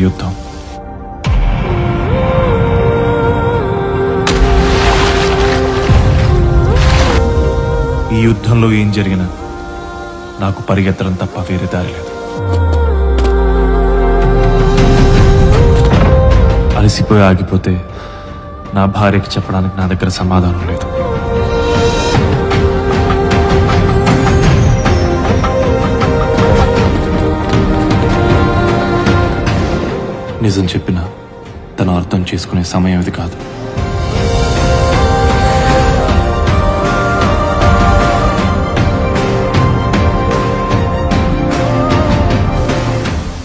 యుద్ధం. ఈ యుద్ధంలో ఏం జరిగినా నాకు పరిగెత్తడం తప్ప వేరే దారి లేదు. అలసిపోయి ఆగిపోతే నా భార్యకి చెప్పడానికి నా దగ్గర సమాధానం లేదు. నిజం చెప్పినా తను అర్థం చేసుకునే సమయం ఇది కాదు.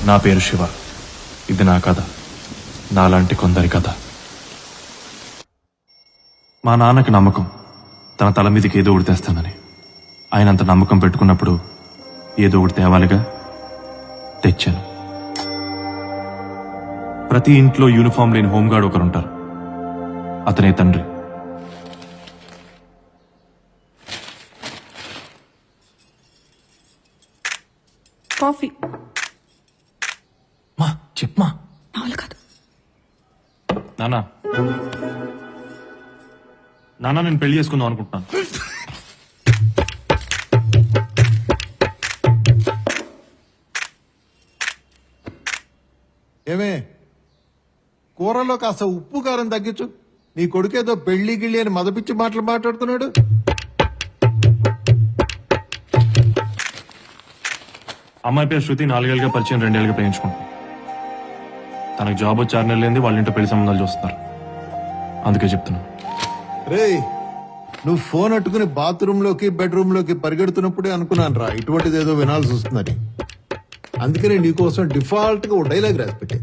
నా పేరు శివ. ఇది నా కథ, నాలాంటి కొందరి కథ. మా నాన్నకి నమ్మకం తన తల మీదకి ఏదో ఒకటి తెస్తానని. ఆయన అంత నమ్మకం పెట్టుకున్నప్పుడు ఏదో ఒకటి తేవాలిగా. తెచ్చాను. ప్రతి ఇంట్లో యూనిఫామ్ లేని హోంగార్డ్ ఒకరుంటారు. అతనే తండ్రి. కాఫీ. మా చెప్పమా. కాదు నానా, నానా నేను పెళ్లి చేసుకుందాం అనుకుంటున్నాను. ఏమే, కూరలో కాస్త ఉప్పు కారం తగ్గించు. నీ కొడుకేదో పెళ్లి గిళ్ళి అని మదపిచ్చి మాట్లాడుతున్నాడు. అమ్మాయి పేరు శృతి. 4 ఏళ్ళుగా పరిచయం, 2 ఏళ్ళుగా ప్రేమించుకుంటాం. తనకు జాబ్ వచ్చి 6 నెలలైంది. వాళ్ళ ఇంట్లో పెళ్లి సంబంధాలు చూస్తున్నారు. అందుకే చెప్తున్నా. రేయ్, నువ్వు ఫోన్ అట్టుకుని బాత్రూమ్ లోకి బెడ్రూమ్ లోకి పరిగెడుతున్నప్పుడే అనుకున్నాను రా ఇటువంటిది ఏదో వినాల్సి వస్తుందని. అందుకనే నీకోసం డిఫాల్ట్ గా ఓ డైలాగ్ రాసి పెట్టే.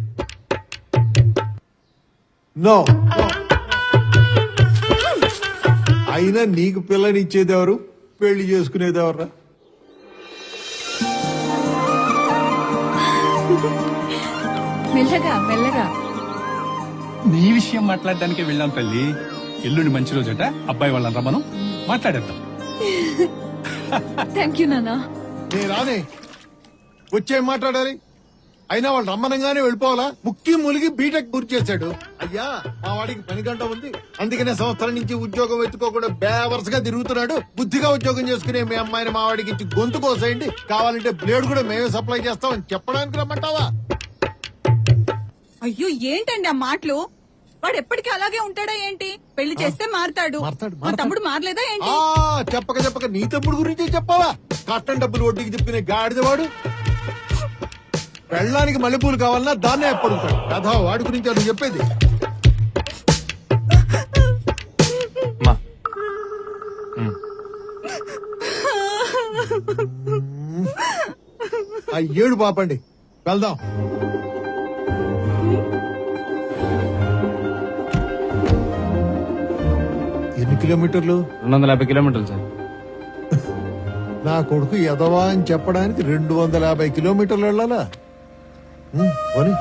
నో, అయినా నీకు పిల్లనిచ్చేదెవరు, పెళ్లి చేసుకునేదెవర్రా? మెల్లగా మెల్లగా. నీ విషయం మాట్లాడడానికి వెళ్ళాం తల్లి. ఎల్లుండి మంచి రోజట. అబ్బాయి వాళ్ళని మనం మాట్లాడేద్దాం. థ్యాంక్ యూ నాన్న. నే రానే వచ్చే మాట్లాడాలి. అయినా వాళ్ళు రమ్మనంగానే వెళ్ళిపోవాలా? ముక్కి ములిగి బీటెక్ పూర్తి చేశాడు. అయ్యా, మా వాడికి పని గంట ఉంది, అందుకనే సంవత్సరం నుంచి ఉద్యోగం వెతుకోకుండా బేవర్స్గా తిరుగుతున్నాడు. బుద్ధిగా ఉద్యోగం చేసుకునే మీ అమ్మాయిని మా వాడికి ఇచ్చి గొంతు కోసేయండి, కావాలంటే బ్లేడ్ కూడా మేమే సప్లై చేస్తామని చెప్పడానికి రమ్మంటావా? అయ్యో, ఏంటండి ఆ మాటలు? వాడు ఎప్పటికీ అలాగే ఉంటాడా ఏంటి? పెళ్లి చేస్తే మారతాడు. మా తమ్ముడు మారలేదా ఏంటి? చెప్పక నీ తమ్ముడు గురించి చెప్పావా? కట్టం డబ్బులు వడ్డీకి తిప్పిన గాడిదవాడు. పెళ్ళానికి మల్లెపూలు కావాలన్నా దాన్నే ఎప్పుడుతాడు కథ. వాడి గురించి అది చెప్పేది. ఆ ఏడు పాపండి, వెళ్దాం. ఎన్ని కిలోమీటర్లు? 250 కిలోమీటర్లు సార్. నా కొడుకు ఎదవా అని చెప్పడానికి 250 కిలోమీటర్లు వెళ్ళాలా? పోనీ.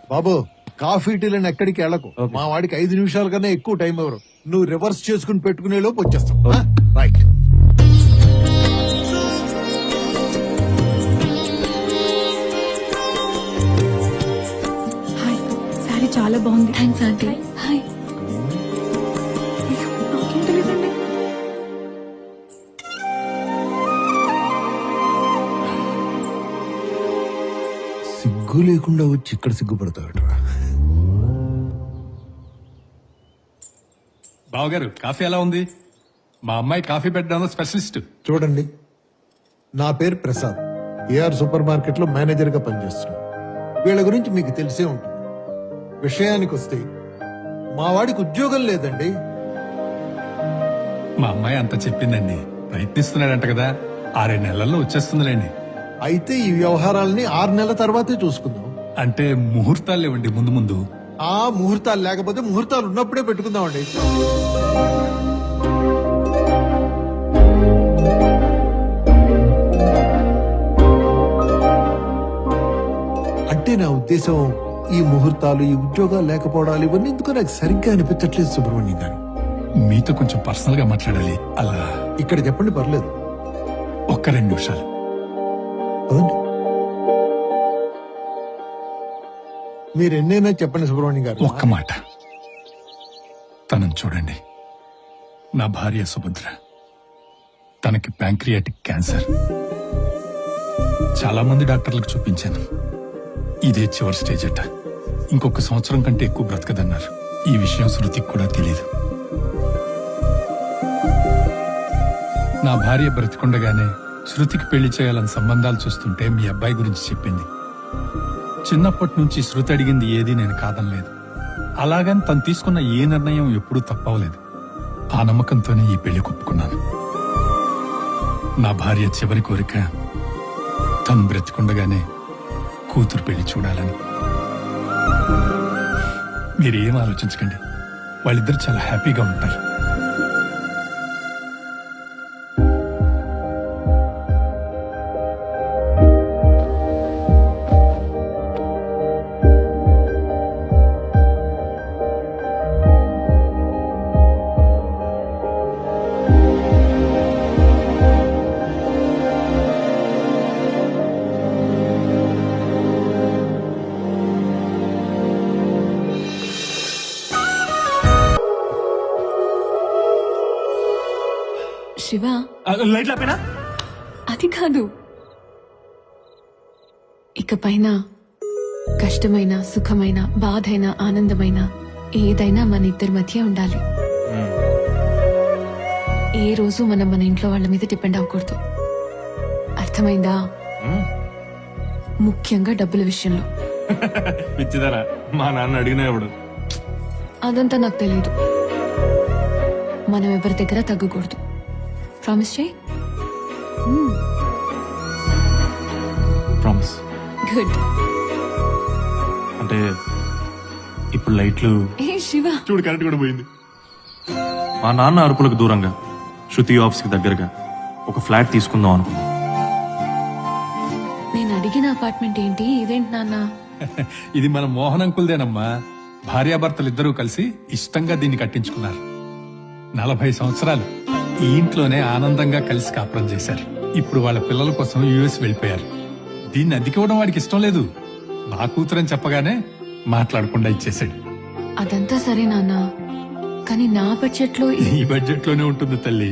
బాబు, కాఫీ టీలను ఎక్కడికి వెళ్ళకు. మా వాడికి 5 నిమిషాల కన్నా ఎక్కువ టైం ఎవరు. నువ్వు రివర్స్ చేసుకుని పెట్టుకునే లోపు వచ్చేస్తావు. రైట్. హాయ్, సారీ చాలా బాగుంది. Thanks aunty. హాయ్. నాకేం తెలీదండి. సిగ్గు లేకుండా వచ్చి ఇక్కడ సిగ్గుపడతాడరా. బావగారు, కాఫీ ఎలా ఉంది? మా అమ్మాయి కాఫీ పెట్టడంలో స్పెషలిస్ట్. చూడండి, నా పేరు ప్రసాద్. ఏఆర్ సూపర్ మార్కెట్ లో మేనేజర్ గా పనిచేస్తున్నాను. వీళ్ళ గురించి మీకు తెలిసే ఉంటుంది. విషయానికి వస్తే మా వాడికి ఉద్యోగం లేదండి. మా అమ్మాయి అంత చెప్పిందండి. ప్రయత్నిస్తున్నాడంట కదా. 6 నెలల్లో వచ్చేస్తుందిలేండి. అయితే ఈ వ్యవహారాలని 6 నెలల తర్వాతే చూసుకుందాం. అంటే ముహూర్తాలు లేవండి ముందు ముందు. ఆ ముహూర్తాలు లేకపోతే ముహూర్తాలు ఉన్నప్పుడే పెట్టుకుందామండి. అంటే నా ఉద్దేశం, ఈ ముహూర్తాలు, ఈ ఉద్యోగాలు లేకపోవడాలు, ఇవన్నీ ఎందుకో నాకు సరిగ్గా అనిపించట్లేదు సుబ్రహ్మణ్యం గారు. మీతో కొంచెం పర్సనల్ గా మాట్లాడాలి. అలా ఇక్కడ చెప్పండి, పర్లేదు. ఒక్క 2 నిమిషాలు. పదండి. మీరు ఎన్నైనా చెప్పండి సుబ్రహ్మణ్యం గారు. ఒక్క మాట. తనని చూడండి. నా భార్య సుభద్ర. తనకి ప్యాంక్రియాటిక్ క్యాన్సర్. చాలా మంది డాక్టర్లకు చూపించాను. ఇదే చివరి స్టేజ్ అట. ఇంకొక సంవత్సరం కంటే ఎక్కువ బ్రతకదన్నారు. ఈ విషయం శృతికి కూడా తెలియదు. నా భార్య బ్రతికుండగానే శృతికి పెళ్లి చేయాలని సంబంధాలు చూస్తుంటే మీ అబ్బాయి గురించి చెప్పింది. చిన్నప్పటి నుంచి శృతి అడిగింది ఏది నేను కాదనలేదు. అలాగని తను తీసుకున్న ఏ నిర్ణయం ఎప్పుడూ తప్పవలేదు. ఆ నమ్మకంతోనే ఈ పెళ్లి ఒప్పుకున్నాను. నా భార్య చివరి కోరిక తను బ్రతికుండగానే కూతురు పెళ్లి చూడాలని. మీరేం ఆలోచించకండి. వాళ్ళిద్దరు చాలా హ్యాపీగా ఉంటారు. శివ, లైట్ లేపేనా? అది కాదు. ఇకపైన కష్టమైన, సుఖమైన, బాధైన, ఆనందమైన ఏదైనా మన ఇద్దరి మధ్య ఉండాలి. ఏ రోజు మనం మన ఇంట్లో వాళ్ళ మీద డిపెండ్ అవ్వకూడదు. అర్థమైందా? ముఖ్యంగా డబ్బుల విషయంలో. పిచ్చిదారా, మా నాన్న అడిగినా ఎవడు. అదంతా నాకు తెలియదు. మనం ఎవరి దగ్గర తగ్గకూడదు. ప్రామిస్ చేయి. ప్రామిస్. గుడ్. అంటే ఇప్పుడు లైట్లు ఏ శివ, చూడు, కరెంట్ కూడా పోయింది. మా నాన్న అరుపులకు దూరంగా, శృతి ఆఫీస్ కి దగ్గరగా ఒక ఫ్లాట్ తీసుకుందాం అనుకున్నా. నేను అడిగిన అపార్ట్మెంట్ ఏంటి? ఇదేంటి నాన్న? ఇది మన మోహన్ అంకుల్దేనమ్మా. భార్యాభర్తలిద్దరూ కలిసి ఇష్టంగా దీన్ని కట్టించుకున్నారు. 40 సంవత్సరాలు ఈ ఇంట్లోనే ఆనందంగా కలిసి కాపురం చేశారు. ఇప్పుడు వాళ్ళ పిల్లల కోసం యుఎస్ వెళ్ళిపోయారు. దీన్ని అద్దెకివ్వడం వాడికి ఇష్టం లేదు. నా కూతురని చెప్పగానే మాట్లాడకుండా ఇచ్చేశాడు. అదంతా సరే నాన్న, కానీ నా బడ్జెట్ లో ఈ బడ్జెట్ లోనే ఉంటుంది తల్లి.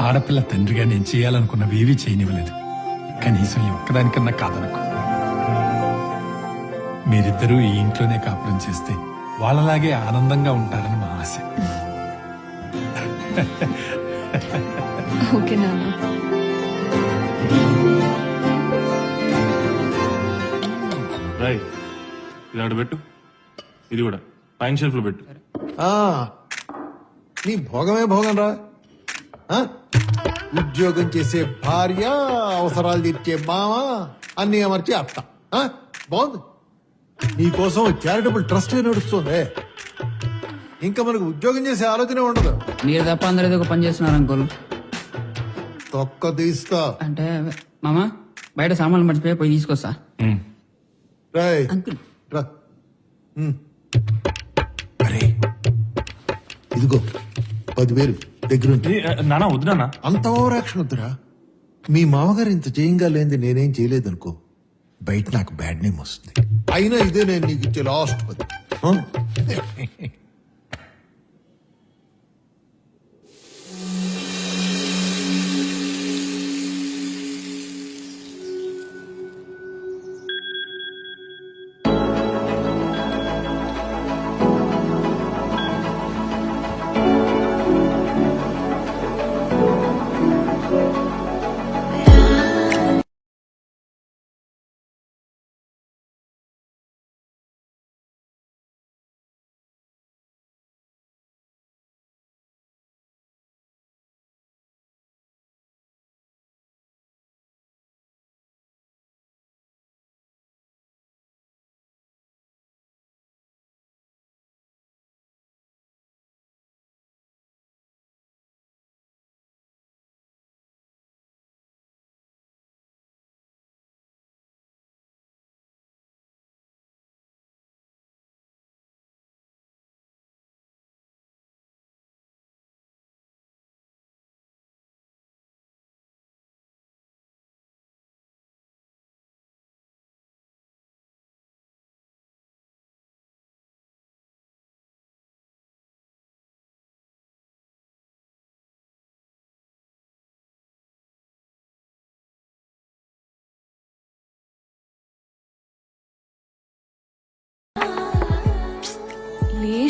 ఆడపిల్ల తండ్రిగా నేను చేయాలనుకున్నవి ఏవీ చేయనివ్వలేదు. కనీసం ఈ ఒక్కదానికన్నా కాదనుకో. మీరిద్దరూ ఈ ఇంట్లోనే కాపురం చేస్తే వాళ్ళలాగే ఆనందంగా ఉంటారని మా ఆశ. ఓకే నాన్న. రాయ్, ఇది ఆడ పెట్టు. ఇది కూడా పైన షెల్ఫ్ లో పెట్టు. ఆ, నీ భోగమే భోగం రా. ఆ? ఉద్యోగం చేసే భార్య, అవసరాలు తీర్చే మామ, అన్ని అమర్చి అత్త. ఆ? బాగుంది. నీకోసం చారిటబుల్ ట్రస్ట్ నడుస్తుంది. ఇంకా మనకు ఉద్యోగం చేసే ఆలోచన ఉండదు. మీరు తప్ప అందరూ ఏదో ఒక పని చేస్తున్నారు అంకుల్. తొక్క తీస్తా. అంటే మామా బయట సామాన్లు మర్చిపోయి పోయి తీసుకొస్తా. రాయ్ అంకుల్ రా. అరే ఇదిగో 10,000 దగ్గరుంటే. నానా వద్దు నాన్న. అంత ఓవరాక్షన్ వద్దురా. మీ మామగారు ఇంత చేయంగా లేనిది నేనేం చేయలేదనుకో, బయట నాకు బ్యాడ్ నేమ్ వస్తుంది. అయినా ఇదే నేను నీకు ఇచ్చే లాస్ట్ 10.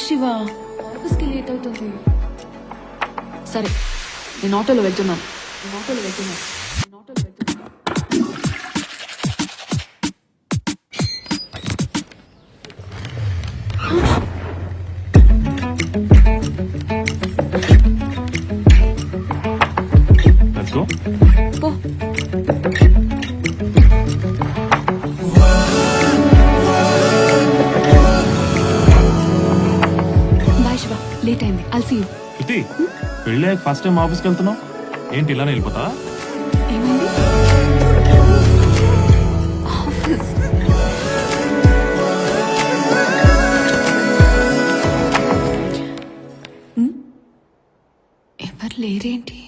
శివ, ఆఫీస్కి లేట్ అవుతుంది. సరే, నేను ఆటోలో వెళ్తున్నాను. Let's go. పో. బాయ్ శివ, లేట్ అయింది. I'll see you. శృతి, పెళ్ళి ఫస్ట్ టైం ఆఫీస్కి వెళ్తున్నావు ఏంటి ఇలానే వెళ్ళిపోతా? ఏమైంది? ఆఫీస్. ఎవరు లేరేంటి?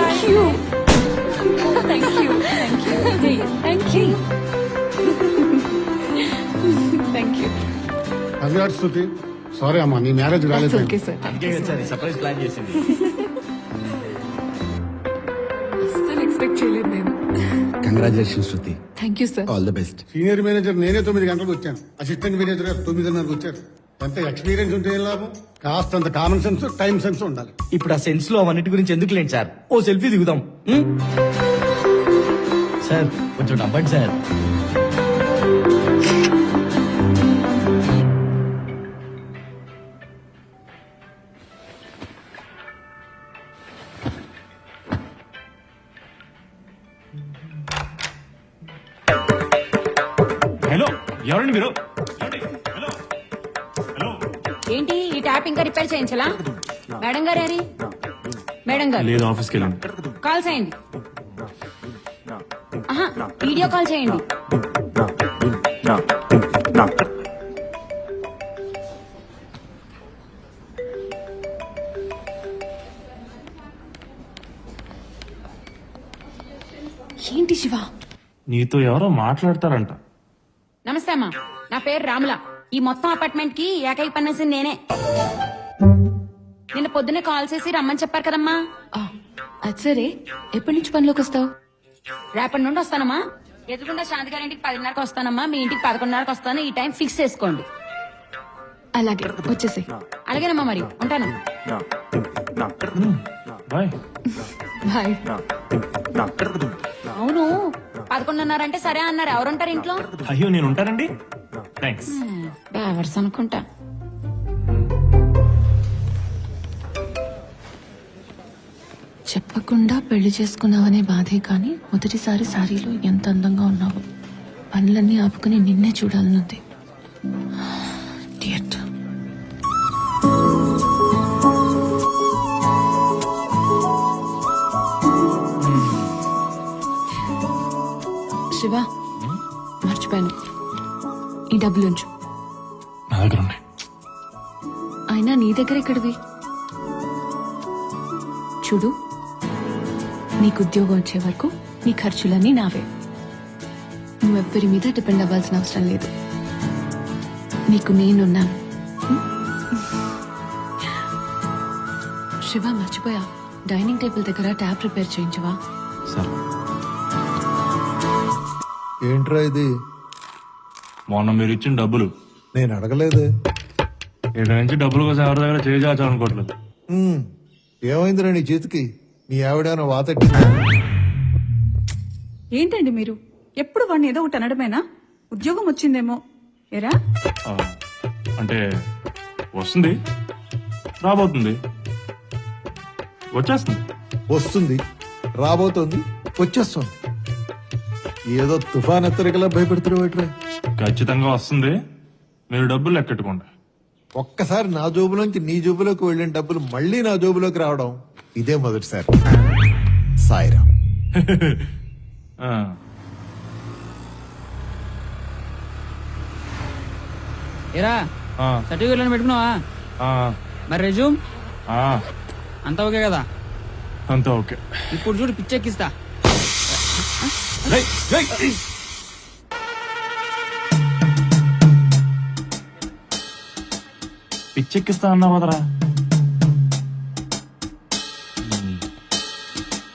Thank you. Thank you. Thank you. Thank you. Congrats Shruti. Sorry అమ్మా, నీ మ్యారేజ్ That's రాలేదు. okay, sir. Thank you. Surprise plan చేసింది. అస్సలు ఎక్స్పెక్ట్ చేయలేదు నేను. Congratulation Shruti, thank you sir. All the best. Senior manager నేనే 9 గంటలకు వచ్చాను. అసిస్టెంట్ మేనేజర్ గారు 9:30కు వచ్చారు. ఎంత ఎక్స్పీరియన్స్ ఉంటే ఏం లాభం? కాస్తంత కామన్ సెన్స్, టైం సెన్స్ ఉండాలి. ఇప్పుడు ఆ సెన్స్ లో అవన్నిటి గురించి ఎందుకు లేండి సార్, ఓ సెల్ఫీ దిగుదాం. సార్ కొంచెం నవ్వండి సార్. హలో, ఎవరండి మీరు? ఏంటి ఈ ట్యాప్ ఇంకా రిపేర్ చేయించలా? మేడం గారు ఏరి? మేడం గారు లేదు, ఆఫీస్కి వెళ్ళండి. కాల్ చేయండి. ఆహా, వీడియో కాల్ చేయండి. ఏంటి శివ? నీతో ఎవరో మాట్లాడతారంట. నమస్తే అమ్మా, నా పేరు రాముల. ఈ మొత్తం అపార్ట్మెంట్ కి ఏకైక పన్నేసింది నేనే. నిన్న పొద్దునే కాల్ చేసి రమ్మని చెప్పారు కదమ్మా. అది సరే, ఎప్పటి నుంచి పనిలోకి వస్తావు? రేపటి నుండి వస్తానమ్మా. ఎదుగుండా శాంతి గారి ఇంటికి 10:30కి వస్తానమ్మా. మీ ఇంటికి 11:30కి వస్తాను. ఈ టైం ఫిక్స్ చేసుకోండి. అలాగే, వచ్చేసి. అలాగేనమ్మా, మరి ఉంటాను. బాయ్. బాయ్. అవును, 11:30 అంటే సరే అన్నారు. ఎవరుంటారు ఇంట్లో? అయ్యో, నేను ఉంటానండి. థ్యాంక్స్. డ్రైవర్స్ అనుకుంటా. చెప్పకుండా పెళ్లి చేసుకున్నావనే బాధే కానీ మొదటిసారి సారీలో ఎంత అందంగా ఉన్నావు. పనులన్నీ ఆపుకుని నిన్నే చూడాలనుంది. Idiot. శివ, మర్చిపోయాను. ఈ డబ్బులు ఉంచు. నా దగ్గర ఉన్నాయి. అయినా నీ దగ్గర ఎక్కడివి? చూడు, నీకు ఉద్యోగం వచ్చే వరకు నీ ఖర్చులన్నీ నావే. నువ్వెవ్వరి మీద డిపెండ్ అవ్వాల్సిన అవసరం లేదు. నీకు నేనున్నాను. శివ, మర్చిపోయా, డైనింగ్ టేబుల్ దగ్గర ట్యాప్ రిపేర్ చేయించవా? సరే. ఏంట్రా ఇది? మొన్న మీరు ఇచ్చిన డబ్బులు. నేను అడగలేదు. ఇక్కడ నుంచి డబ్బుల కోసం ఎవరి దగ్గర చేయాలనుకోవట్లేదు. ఏమైందిరా నీ చేతికి? నీ ఆవిడేమైనా వాతెట్టిందా? ఏంటండి మీరు ఎప్పుడు వాడిని ఏదో ఒకటి అనడమేనా? ఉద్యోగం వచ్చిందేమో ఏరా? అంటే వస్తుంది, రాబోతుంది, వచ్చేస్తుంది. వస్తుంది, రాబోతోంది, వచ్చేస్తుంది. ఏదో తుఫాన్ హెచ్చరికలా భయపెడుతున్నావు. ఖచ్చితంగా వస్తుంది. మీరు డబ్బులు లెక్కెట్టుకోండి. ఒక్కసారి నా జోబులోంచి నీ జోబులోకి వెళ్ళిన డబ్బులు మళ్ళీ నా జోబులోకి రావడం ఇదే మొదటిసారి. సాయిరామ్. ఆ, ఏరా ఆ, సర్టిఫికెట్ పెట్టుకున్నావా? ఆ, మరి రెజ్యూమ్ ఆ, అంతా ఓకే కదా? అంతా ఓకే. ఇప్పుడు చూడు పిచ్చెక్కిస్తా. రేయ్, రేయ్, రేయ్. పిచ్చెక్కిస్తా అన్నావు కదరా.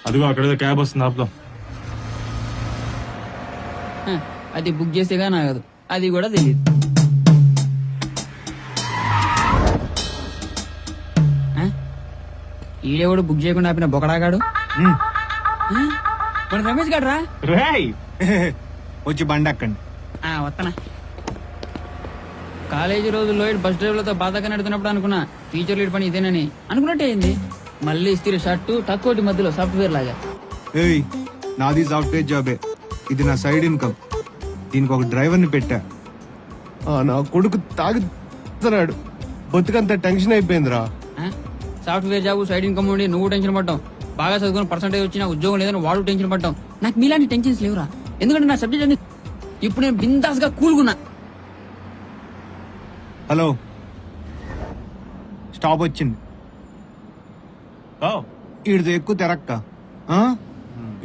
అదిగో అక్కడేదో క్యాబ్ వస్తుంది, ఆపుదాం. అది బుక్ చేసేగా నాగదు, అది కూడా తెలియదు. ఈడేవాడు బుక్ చేయకుండా ఆపిన బొకడాగాడు. మన రమేష్ గాడు రా. వచ్చి బండి అక్కండి. వస్తానా. కాలేజీ రోజుల్లో బస్ డ్రైవర్లతో బాధగా నడుతున్నప్పుడు అనుకున్నా టీచర్ లీడ్ పని ఇదేనని. అనుకున్నట్టే అయింది. మళ్ళీ ఇస్త్రీ షర్టు తక్కువటి మధ్యలో సాఫ్ట్వేర్ లాగా. ఏయ్, నాది సాఫ్ట్వేర్ జాబే. ఇది నా సైడ్ ఇన్కమ్. దీనికి ఒక డ్రైవర్ని పెట్టా. నా కొడుకు తాగుతున్నాడు. బతుకంత టెన్షన్ అయిపోయిందిరా. సాఫ్ట్వేర్ జాబ్, సైడ్ ఇన్కమ్ ఉండి నువ్వు టెన్షన్ పడ్డావు. బాగా చదువుకుని పర్సెంటేజ్ వచ్చినా ఉద్యోగం లేదని వాడు టెన్షన్ పడ్డావు. నాకు మీలాంటి టెన్షన్స్ లేవురా. ఎందుకంటే నా సబ్జెక్ట్ అన్ని ఇప్పుడు నేను బిందాస్ గా కూల్గున్నా. హలో, స్టాప్ వచ్చింది. ఈడితో ఎక్కువ తెరక్క.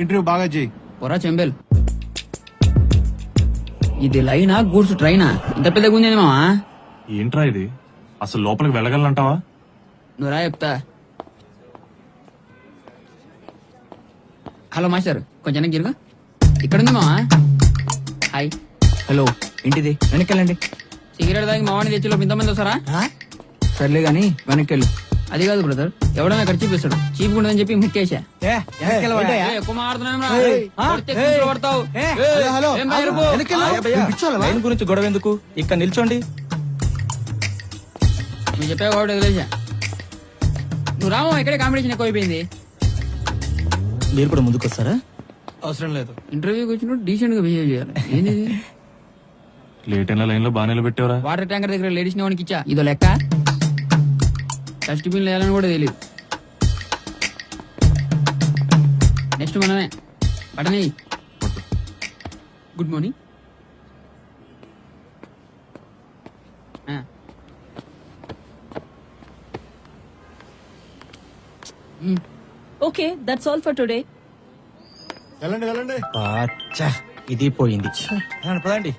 ఇంటర్వ్యూ బాగా చేయి. పొరా చెంబేల్. ఇది లైనా గూడ్స్ ట్రైనా? ఇంత పెద్ద గుంజేది మావా. ఏంట్రా ఇది? అసలు లోపలికి వెళ్ళగలనంటావా? నువ్వు రా చెప్తా. హలో మాస్టర్, కొంచెం గిరుగా. ఇక్కడ ఉంది మావా. హాయ్. హలో, ఏంటిది? వెనక్కెళ్ళండి. సిగరెట్ తాగి మావాడిని తెచ్చిలో ఇంతమంది వస్తారా? సర్లే గాని వెనక్కెళ్ళు. అది కాదు బ్రదర్, ఎవడైనా ఖర్చు చూపిస్తాడు. చీప్ ఉండదని చెప్పి ముక్కేశా. ఎక్కువ లైన్ గురించి గొడవ ఎందుకు? ఇక్కడ నిల్చోండి. నువ్వు చెప్పావు కాబట్టి వదిలేసా. నువ్వు రామో, ఇక్కడే కాంపిటీషన్ ఎక్కువైపోయింది. మీరు కూడా ముందుకు వస్తారా? అవసరం లేదు. ఇంటర్వ్యూకి వచ్చినప్పుడు డీసెంట్ గా బిహేవ్ చేయాలి. ఏంది లేట్ అయిన లైన్ లో బాగా నిలబెట్టావరా? వాటర్ ట్యాంకర్ దగ్గర లేడీస్ వానికి ఇచ్చా. ఇదో లెక్క. డస్ట్బిన్ వేయాలని కూడా తెలియదు. నెక్స్ట్ మనమే. Button good morning. Okay, that's all for today. వెళ్ళండి వెళ్ళండి. ఇది పోయింది. పదండి.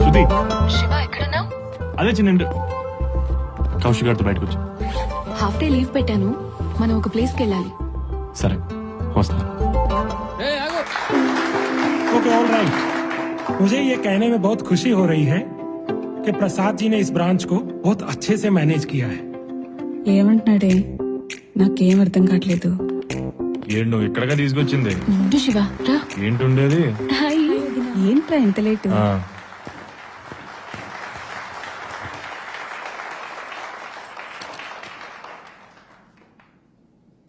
శృతి, శివ ఎక్కడున్నావు? అదే చిన్న కౌశిక్ గారితో బయటకు వచ్చా. హాఫ్ డే లీవ్ పెట్టాను. మనం ఒక ప్లేస్ కి వెళ్ళాలి. సరే వస్తాను. Okay all right. मुझे ये कहने में बहुत खुशी हो रही है कि प्रसाद जी ने इस ब्रांच को बहुत अच्छे से मैनेज किया है। ఏమంటున్నాడే? నాకేం అర్థం కావట్లేదు. ఏంటి నువ్వు ఇక్కడగా తీసుకొచ్చింది? ఉండు శివ, రా. ఏంటుండేది? హాయ్. ఏంట్రా ఇంత late?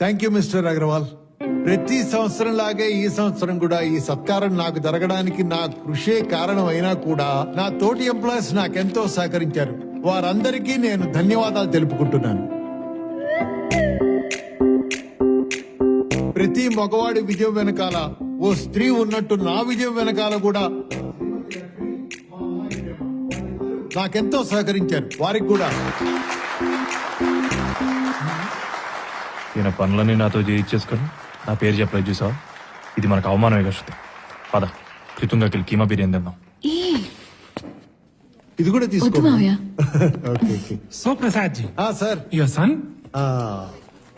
Thank you mister Agarwal. ప్రతి సంవత్సరం లాగే ఈ సంవత్సరం కూడా ఈ సత్కారం నాకు జరగడానికి నా కృషే కారణం అయినా కూడా నా తోటి ఎంప్లాయీస్ నాకెంతో సహకరించారు. వారందరికీ నేను ధన్యవాదాలు తెలుపుకుంటున్నాను. ప్రతి మగవాడి విజయం వెనకాల ఓ స్త్రీ ఉన్నట్టు నా విజయం వెనకాల కూడా నాకెంతో సహకరించారు. వారికి కూడా ఈయన పనులన్నీ నాతో చేయించేసుకొని నా పేరు చెప్పలేదు చూసావా? ఇది మనకు అవమానమే కదా శృతి. పద క్రితంగా కీమా బిర్యానీ తిందాం. ఇది కూడా వద్దు తీసుకో. మావయ్య. Okay okay. So Prasad ji, sir, your son?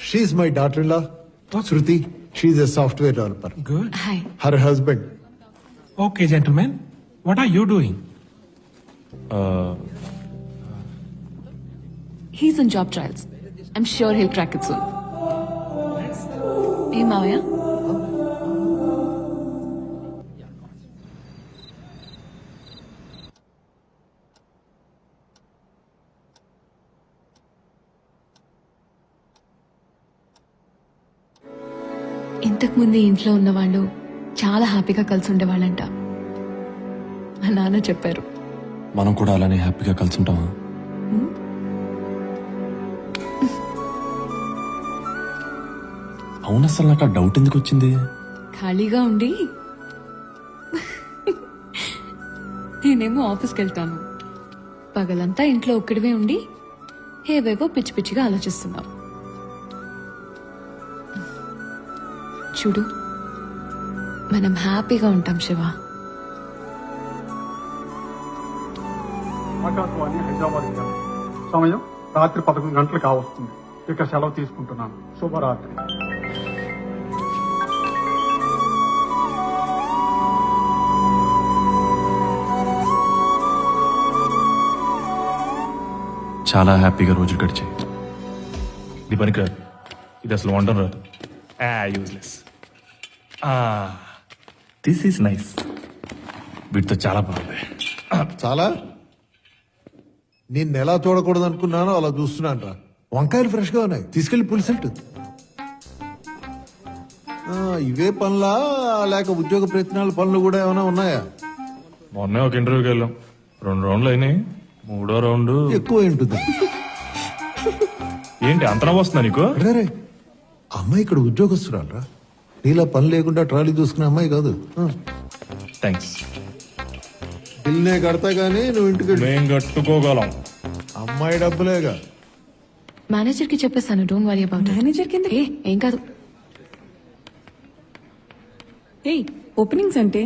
She's my daughter in law Shruti. She's a software developer. Good. Hi. Her husband. Okay, gentlemen, what are you doing? He's in job trials. I'm sure he'll crack it soon. ఏ మావయ్య? ఇంతకు ముందు ఇంట్లో ఉన్న వాళ్ళు చాలా హ్యాపీగా కలిసి ఉండేవాళ్ళంట. మా నాన్న చెప్పారు. మనం కూడా అలానే హ్యాపీగా కలిసి ఉంటామా? అవును, అసలు నాకు ఆ డౌట్ ఎందుకు వచ్చింది? ఖాళీగా ఉండి నేనేమో ఆఫీస్కి వెళ్తాను. పగలంతా ఇంట్లో ఒక్కడివే ఉండి ఏవేవో పిచ్చి పిచ్చిగా ఆలోచిస్తున్నావు. చూడు, మనం హ్యాపీగా ఉంటాం శివ. ఆకాశవాణి హైదరాబాద్ కేంద్రం. సమయం రాత్రి 11 గంటలు కావస్తుంది. ఇక సెలవు తీసుకుంటున్నాను. శుభరాత్రి. చాలా హ్యాపీగా రోజులు గడిచాయి. ఇది పనికిరాదు, ఇది అసలు వండడం రాదు. యూజ్లెస్. This is nice. వీటితో చాలా బాగుంది. చాలా నేను ఎలా చూడకూడదు అనుకున్నానో అలా చూస్తున్నాను రా. వంకాయలు ఫ్రెష్ గా ఉన్నాయి, తీసుకెళ్లి పులిసెట్టు. ఇవే పనులా లేక ఉద్యోగ ప్రయత్నాల పనులు కూడా ఏమైనా ఉన్నాయా? మొన్నే ఒక ఇంటర్వ్యూకి వెళ్ళాం, 2 రౌండ్లు అయినాయి. 3వ రౌండ్ ఎక్కువ ఉంటుంది. ఏంటి అంతనా వస్తుందా నీకు? రే అమ్మాయి ఇక్కడ ఉద్యోగస్తురాలు రా, నీలా పని లేకుండా ట్రాలీ చూసుకునే అమ్మాయి కాదు. థ్యాంక్స్. బిల్నే కడతా గానీ నువ్వు ఇంటికి వెళ్ళు. మేం కట్టుకోగలం. అమ్మాయి డబ్బులేగా. మేనేజర్ కి చెప్పేస్తాను, డోంట్ వరీ అబౌట్. మేనేజర్ కింద ఏం కాదు. ఓపెనింగ్స్ అంటే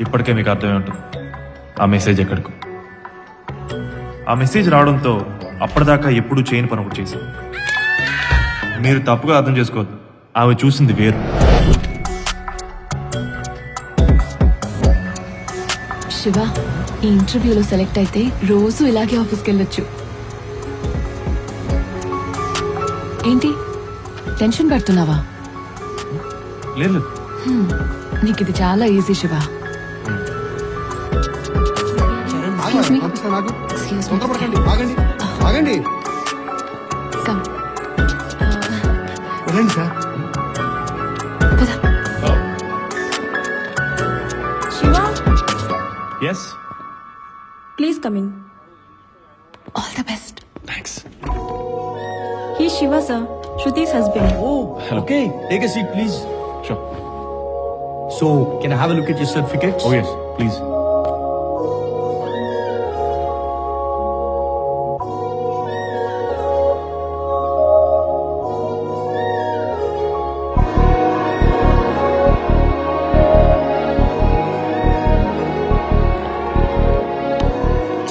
ఇప్పటికే మీకు అర్థమై ఉంటుంది ఆ మెసేజ్ ఎక్కడికి. ఆ మెసేజ్ రావడంతో అప్పటిదాకా ఎప్పుడు చేయని పని ఒకటి చేశాను. మీరు తప్పుగా అర్థం చేసుకోవద్దు, ఆమె చూసింది వేరు. శివ, ఈ ఇంటర్వ్యూలో సెలెక్ట్ అయితే రోజు ఇలాగే ఆఫీస్కి వెళ్ళొచ్చు. ఏంటి టెన్షన్ పడుతున్నావా? లేదు. నీకు ఇది చాలా ఈజీ శివ. Excuse me. పంపిస్తాను, ఆగు. Excuse me. తొందరపడకండి, ఆగండి ఆగండి. Come. వెళ్ళండి సార్. పద. Shiva, yes, please come in. All the best. Thanks. He Shiva sir, Shruti's husband. Oh, okay. Take a seat, please. Sure. So, can I have a look at your certificates? Oh yes please.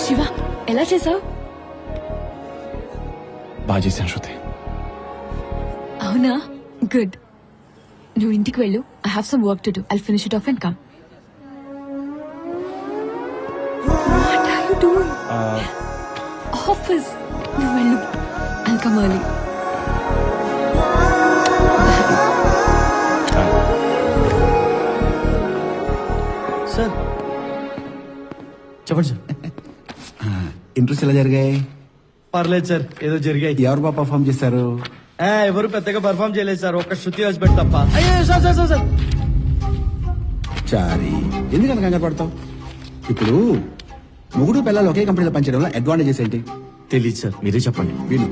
Shiva, ఎలా చేసావు? బాగా చేశాను శృతి. అవునా? Good. నువ్వు ఇంటికి వెళ్ళు. I have some work to do. I'll finish it off and come. What are you doing? Office. నువ్వు వెళ్ళు. I'll come early. Sir. చెప్పండి సార్. ఇంట్రెస్ట్ ఎలా జరిగాయి? పర్లేదు సార్, ఏదో జరిగాయి. ఎవరు బాగా పర్ఫామ్ చేశారు? ఎవరు పెద్దగా పర్ఫామ్ చేయలేదు సార్, ఒక్క శృతి హస్బెండ్ తప్ప. అయ్యో సార్ సార్ సార్ సార్. చారి, ఎందుకంత కంగారు పడతావు? ఇప్పుడు మొగుడు పిల్లలు ఒకే కంపెనీలో పనిచేయడంలో అడ్వాంటేజెస్ ఏంటి? తెలీదు సార్, మీరే చెప్పండి. విను.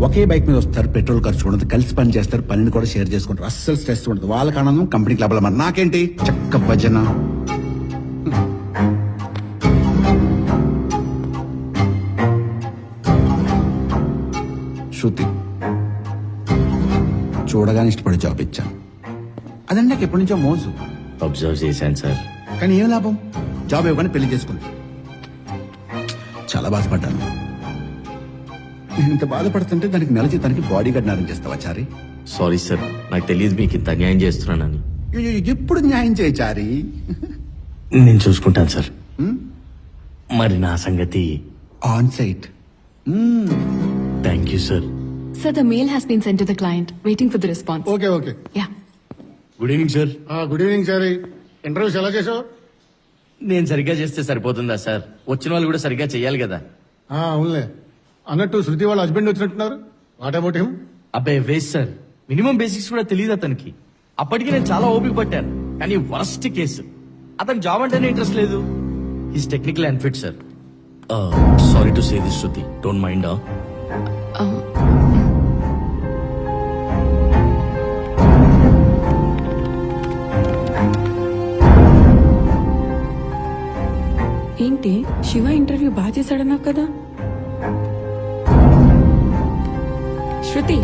ఒకే బైక్ మీద వస్తారు, పెట్రోల్ ఖర్చు ఉండదు, కలిసి పని చేస్తారు, పనిని కూడా షేర్ చేసుకుంటారు, అస్సలు స్ట్రెస్ ఉండదు. వాళ్ళకి ఆనందం, కంపెనీకి లాభాలు. మరి నాకేంటి చక్క భజన. శృతి చూడగానే ఇష్టపడి జాబ్ ఇచ్చాను. అదండి నాకు ఎప్పటి నుంచో మోజు. అబ్జర్వ్ చేశాను సార్. కానీ ఏం లాభం? జాబ్ ఇవ్వగానే పెళ్లి చేసుకుంది. చాలా బాధపడ్డాను. నేను ఇంత బాధపడుతుంటే దానికి నెల జీతానికి బాడీ గార్డ్ అరేంజ్ చేస్తావా చారి? సారీ సార్, నాకు తెలియదు మీకు ఇంత అన్యాయం చేస్తున్నానని. ఎప్పుడు న్యాయం చేయి చారి. నేను చూసుకుంటాను సార్. మరి నా సంగతి on site. Thank you sir. Sir, the mail has been sent to the client. Waiting for the response. Okay okay. Yeah. Good evening sir. Good evening sir. Interviews ఎలా చేసావు? నేను సరిగ్గా చేస్తే సరిపోతుందా సార్? వచ్చిన వాళ్ళు కూడా సరిగ్గా చెయ్యాలి కదా. అవునులే. అన్నట్టు శృతి వాళ్ళ హస్బెండ్ వచ్చినట్టున్నారు. What about him? అబ్బాయి వేస్ట్ సార్, మినిమం బేసిక్స్ కూడా తెలియదు అతనికి. అప్పటికి నేను చాలా ఓపిక పట్టాను, కానీ వర్స్ట్ కేసు. అతను జాబ్ అంటేనే ఇంట్రెస్ట్ లేదు. His technical unfit sir. Sorry to say this Shruti, don't mind. ఏంటి శివ ఇంటర్వ్యూ బాగా చేశాడన్నావు కదా? శృతి,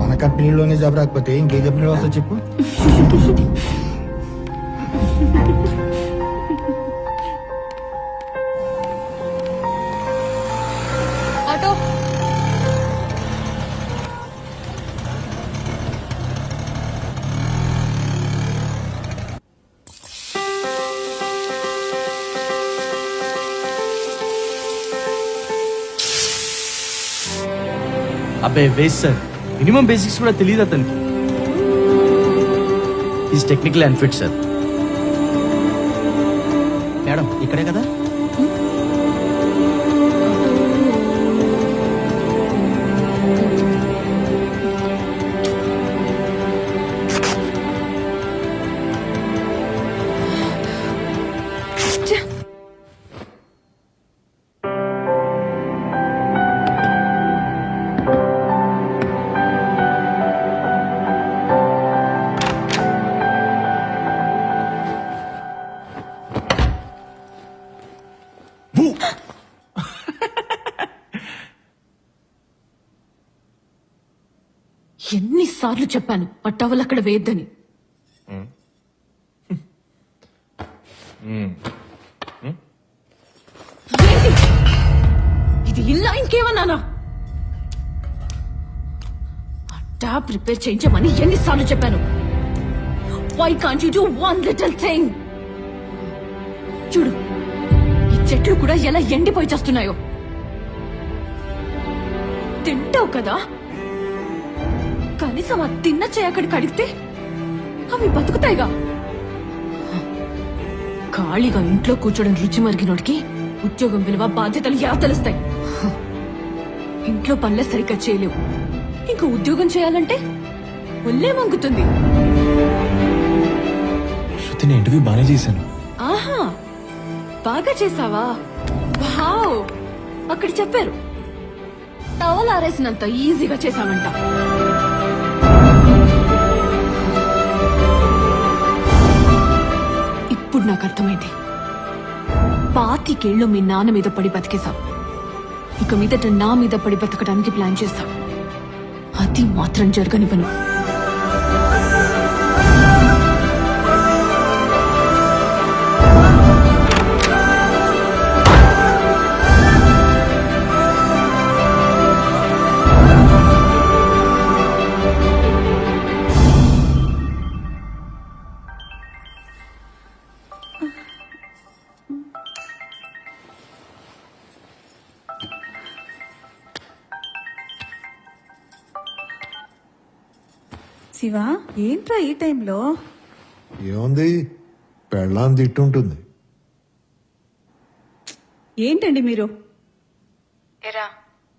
మన కంపెనీలోనే జాబ్ రాకపోతే ఇంకే కంపెనీలో వస్తా చెప్పు. ఆటో అబ్బే వేస్ట్ సార్, మినిమం బేసిక్స్ కూడా తెలియదు అతనికి. Is technical unfit sir. Madam ఇక్కడే కదా? ఎన్నిసార్లు చెప్పాను ఆ టవల్ అక్కడ వేయద్దని. ఏంటి? ఇది ఇల్లా ఇంకేమన్నానా? ఆ ట్యాప్ రిపేర్ చేయించమని ఎన్నిసార్లు చెప్పాను. Why can't you do one little thing? చూడు, ఈ చెట్లు కూడా ఎలా ఎండిపోయి చేస్తున్నాయో. తింటావు కదా, కనీసం ఆ తిన్న చేయి అక్కడికి కడిగితే అవి బతుకుతాయిగా. ఖాళీగా ఇంట్లో కూర్చోడం రుచి మరిగినోడికి ఉద్యోగం విలువ, బాధ్యతలు ఎలా తెలుస్తాయి? ఇంట్లో పనులే సరిగ్గా చేయలేవు, ఇంకా ఉద్యోగం చేయాలంటే ఒళ్ళే వంగుతుంది. శృతి, నేను ఇంటర్వ్యూ బాగానే చేశాను. ఆహా, బాగా చేసావా? వావ్, అక్కడ చెప్పారు టవల్ ఆరేసినంత ఈజీగా చేశామంట. ఇప్పుడు నాకు అర్థమైంది. 25 ఏళ్ళు మీ నాన్న మీద పడి బతికేశాం, ఇక మీదట నా మీద పడి బతకడానికి ప్లాన్ చేస్తాం. అది మాత్రం జరగనివ్వను. శివ, ఏంట్రా ఈ టైంలో? ఏముంది, పెళ్ళాం తిట్టుంటుంది. ఏంటండి మీరు? ఎరా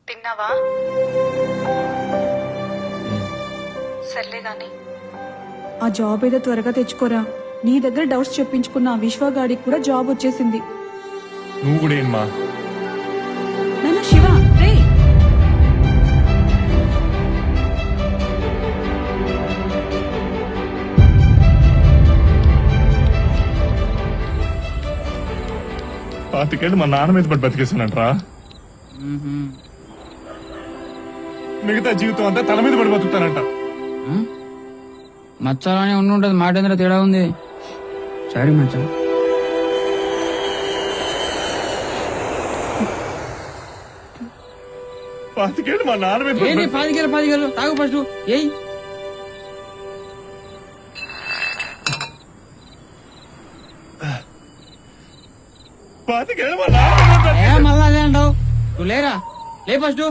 తిన్నావా? సర్లే గాని ఆ జాబ్ ఏదో త్వరగా తెచ్చుకోరా. నీ దగ్గర డౌట్స్ చెప్పించుకున్న ఆ విశ్వగాడికి కూడా జాబ్ వచ్చేసింది. నువ్వు కూడా ఏమ్మా? నాన్న శివ, రే. పాతికేళ్ళు మా నాన్న మీద పడి బతికేసానంట్రా. మిగతా జీవితం అంతా తల మీద పడి బతుకుతానంట. మచ్చాలనే ఉండుంటది, మాట ఎందులో తేడా ఉంది. సారీ మచ్చా. పాతికేళ్ళు మా నాన్న మీద ఏంటి 10 తాగు ఫస్ట్. ఏయ్ పాతికేళ్ళు మా నాన్న ఏ మళ్ళా అదే అంటావు? నువ్వు లేరా, లే ఫస్ట్.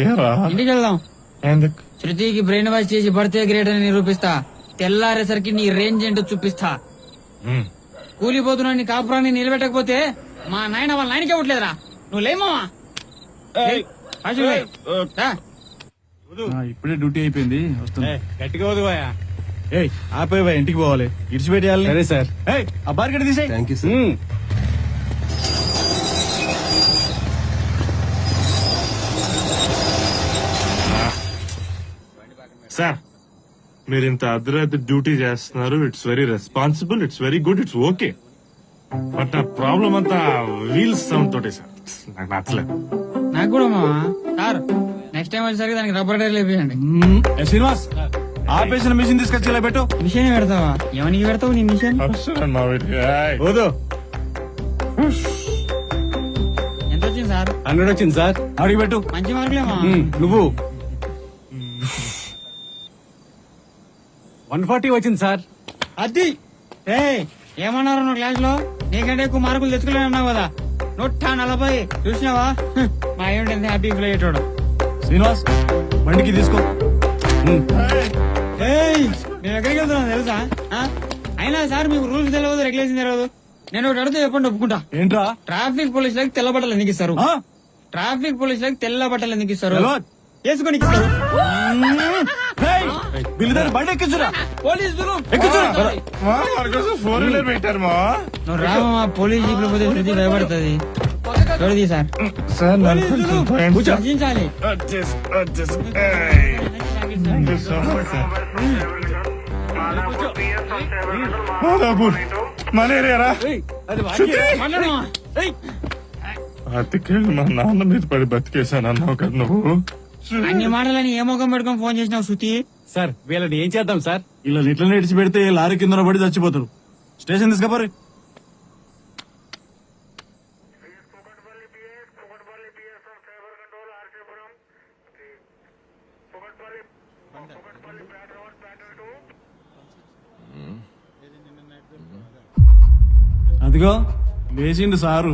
ఏరా ఇంటికి వెళ్దాం. ఎందుకు? శృతికి బ్రెయిన్ వాష్ చేసి బర్త్డే గ్రేట్ అని నిరూపిస్తా. తెల్లారేసరికి నీ రేంజ్ ఏంటో చూపిస్తా. కూలిపోతున్నా నీ కాపురాన్ని నిలబెట్టకపోతే మా నాయన వాళ్ళ నాయనకి ఇవ్వట్లేదురా. నువ్వు లేమావా? ఇప్పుడే డ్యూటీ అయిపోయింది, వస్తుంది. గట్టిగా వదిపోయా. ఏయ్ ఆపేవా, ఇంటికి పోవాలి. ఇడిచిపెట్టేయాలి. సరే సార్. ఏయ్ ఆ బార్ గడి తీసేయ్. Thank you sir. సార్, మీరు ఇంత అర్ధరాత్రి డ్యూటీ చేస్తున్నారు. It's very responsible, it's very good, it's okay. But నా ప్రాబ్లం అంతా వీల్స్ సౌండ్ తోటే సార్. నాకు నచ్చలేదు. నాకు కూడా మావా. సార్ నెక్స్ట్ టైం వచ్చేసరికి దానికి రబ్బర్ టైర్ లేపించండి. శ్రీనివాస్ ఆపేసిన మిషన్ తీసుకొచ్చి ఇలా పెట్టు. మిషన్ పెడతావా? ఎవరికి పెడతావు నీ మిషన్? వద్దు. ఎంత వచ్చింది సార్? 100 వచ్చింది సార్. అడిగి పెట్టు. మంచి మార్కులేమా? నువ్వు 140 వచ్చింది సార్. అది ఏమన్నారు నువ్వు క్లాస్ లో? నీకంటే ఎక్కువ మార్కులు తెచ్చుకోలేను అన్నావు కదా. 140 చూసినావా? మా ఏమిటి హ్యాపీ ఫీల్ అయ్యేటోడు. శ్రీనివాస్ బండికి తీసుకో. నేను ఎక్కడికి వెళ్తున్నాను తెలుసా? అయినా సార్ మీకు రూల్స్ తెలియదు, రెగ్యులేషన్ తెలియదు. నేను ఒకటి అడిగితే చెప్పండి ఒప్పుకుంటా. ఏంట్రా? ట్రాఫిక్ పోలీసులకు తెల్ల బట్టలు ఎందుకు ఇస్తారు? ట్రాఫిక్ పోలీసులకు తెల్ల బట్టలు ఎందుకు ఇస్తారు? వేసుకొని ఇస్తారు. వీళ్ళిద్దరు బండి ఎక్కించురా. పోలీసులు పెట్టారు మా నువ్వు రామా పోలీస్ జీపులు పోతే శృతి భయపడుతుంది. చూడది సార్ రచించాలి. మలేరియా మా నాన్న మీద పడి బతికేశాను అన్నావు కదా నువ్వు. అన్ని మాటలని ఏ ముఖం పెట్టుకొని ఫోన్ చేసినావు శృతి? సార్ వీళ్ళని ఏం చేద్దాం సార్? ఇలా ఇట్లా ఇడిచి పెడితే లారీ కింద పడి చచ్చిపోతారు. స్టేషన్ తీసుకపోరు. అదిగో లేచిండు సారు.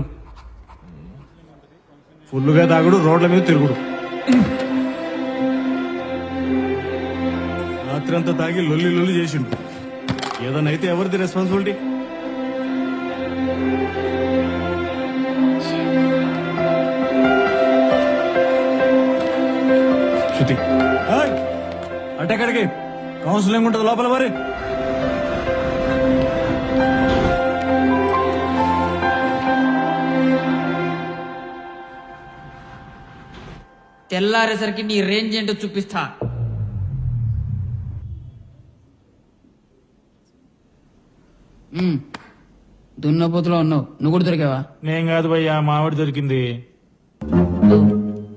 ఫుల్లుగా తాగుడు, రోడ్ల మీద తిరుగుడు. రాత్రంతా తాగి లొల్లి లొల్లి చేసిండు. ఏదైనా అయితే ఎవరిది రెస్పాన్సిబిలిటీ? శృతి అటెక్కడికి కౌన్సిలింగ్ ఉంటుంది లోపల మరి. తెల్లారేసరికి నీ రేంజ్ ఏంటో చూపిస్తా. దున్నపోతులో ఉన్నావు. నువ్వు కూడా దొరికావా? నేను కాదు భయ్యా, మావిడి దొరికింది.